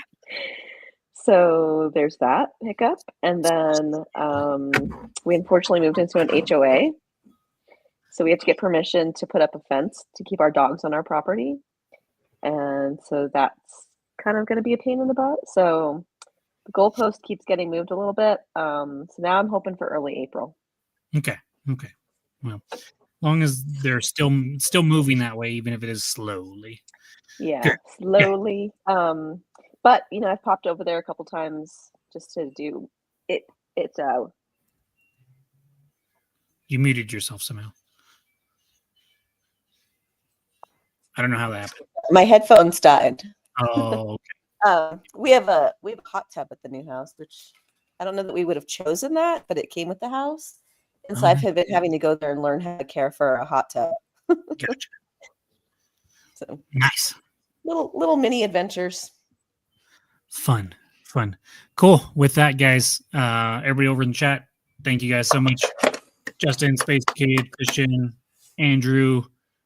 So there's that hiccup. And then we unfortunately moved into an HOA. So we have to get permission to put up a fence to keep our dogs on our property. And so that's kind of going to be a pain in the butt. So the goalpost keeps getting moved a little bit. So now I'm hoping for early April. Okay. Well, as long as they're still moving that way, even if it is slowly. Yeah, Good. slowly. But I've popped over there a couple times just to do it. You muted yourself somehow. I don't know how that happened. My headphones died. Oh, okay. We have a hot tub at the new house, which I don't know that we would have chosen that, but it came with the house. And so I've been having to go there and learn how to care for a hot tub. Gotcha. So Nice. little mini adventures. Fun. Cool. With that, guys, everybody over in the chat, thank you guys so much. Justin, Space Kid, Christian, Andrew,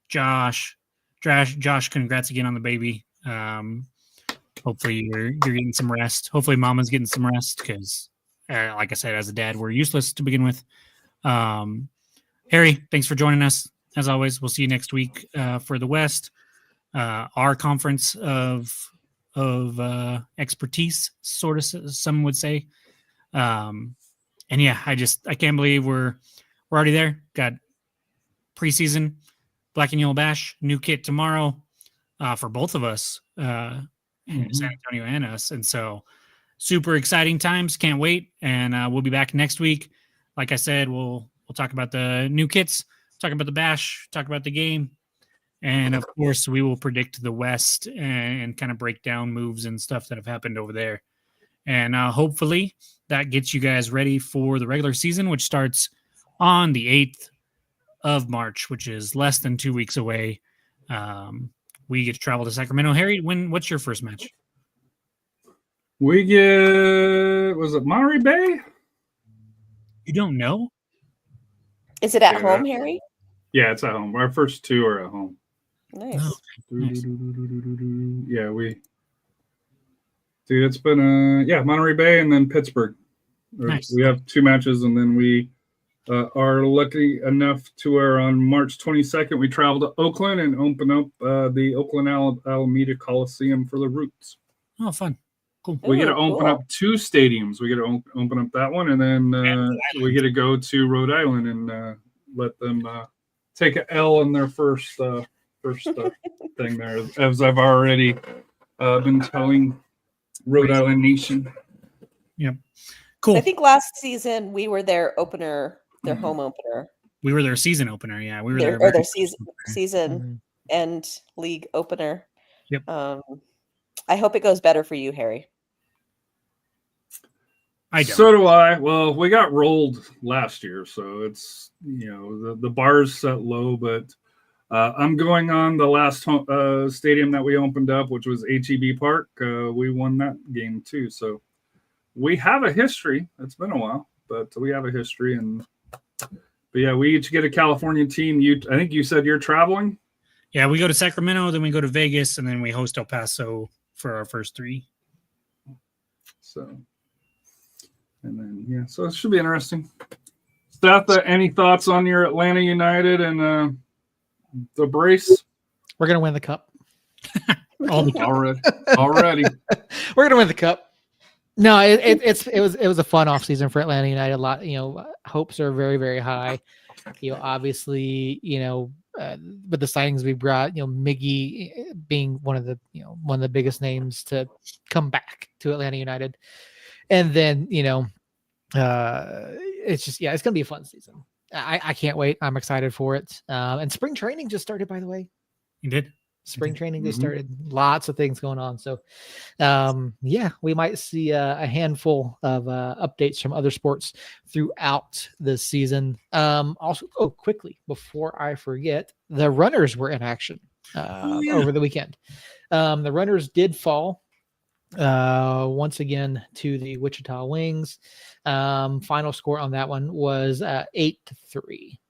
Josh, congrats again on the baby. Hopefully you're getting some rest. Hopefully Mama's getting some rest because, like I said, as a dad, we're useless to begin with. Harry, thanks for joining us. As always, we'll see you next week for the West, our conference of expertise, sort of, some would say. And yeah, I can't believe we're already there. Got preseason, Black and Yellow Bash, new kit tomorrow for both of us, San Antonio and us. And so super exciting times. Can't wait. And we'll be back next week. Like I said, we'll talk about the new kits, talk about the bash, talk about the game. And of course, we will predict the West and kind of break down moves and stuff that have happened over there. And hopefully that gets you guys ready for the regular season, which starts on the 8th of March, which is less than 2 weeks away. We get to travel to Sacramento. Harry, what's your first match? We get, was it Monterey Bay? You don't know? Is it at home, Harry? Yeah, it's at home. Our first two are at home. Nice. Oh, nice. Yeah, dude, it's been Monterey Bay and then Pittsburgh. Nice. We have two matches, and then we are lucky enough to where on March 22nd we travel to Oakland and open up the Oakland Alameda Coliseum for the Roots. Oh, fun. Cool. We get to open up two stadiums. We get to open up that one, and then we get to go to Rhode Island and let them take an L in their first thing there, as I've already been telling Rhode Island Nation. Yep. Cool. I think last season we were their opener, their home opener. We were their season opener. Yeah, we were their season and league opener. Yep. I hope it goes better for you, Harry. I don't. So do I. Well, we got rolled last year, so it's the bar's set low, but I'm going on the last stadium that we opened up, which was HEB Park. We won that game too, so we have a history. It's been a while, but we have a history. But yeah, we each get a California team. I think you said you're traveling. Yeah, we go to Sacramento, then we go to Vegas, and then we host El Paso for our first three. So, and then so it should be interesting. Steph, any thoughts on your Atlanta United and the brace? We're gonna win the cup. Already. We're gonna win the cup. No, it was a fun off season for Atlanta United. A lot, hopes are very, very high. Obviously, with the signings we brought, Miggy being one of the biggest names to come back to Atlanta United, and then it's just it's gonna be a fun season. I can't wait. I'm excited for it. And spring training just started, by the way. You did? Spring training just started. Lots of things going on. So, we might see a handful of updates from other sports throughout the season. Also, quickly, before I forget, the runners were in action over the weekend. The runners did fall once again to the Wichita Wings. Final score on that one was 8-3.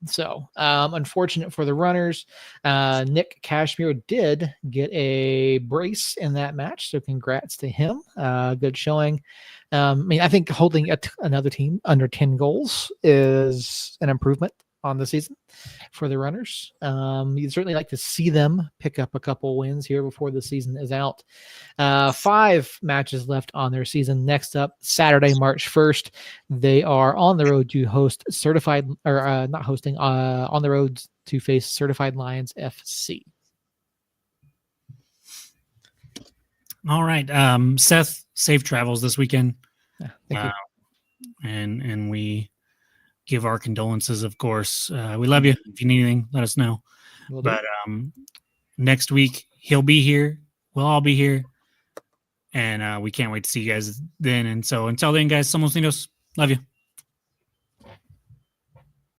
So unfortunate for the runners. Nick Cashmere did get a brace in that match, so congrats to him. Good showing. I think holding another team under 10 goals is an improvement on the season for the runners. You'd certainly like to see them pick up a couple wins here before the season is out. 5 matches left on their season. Next up, Saturday, March 1st, they are on the road to host on the road to face Certified Lions FC. All right. Seth, safe travels this weekend. Yeah, thank you. And we give our condolences, of course. We love you. If you need anything, let us know. But next week, he'll be here. We'll all be here. And we can't wait to see you guys then. And so until then, guys, somos niños. Love you.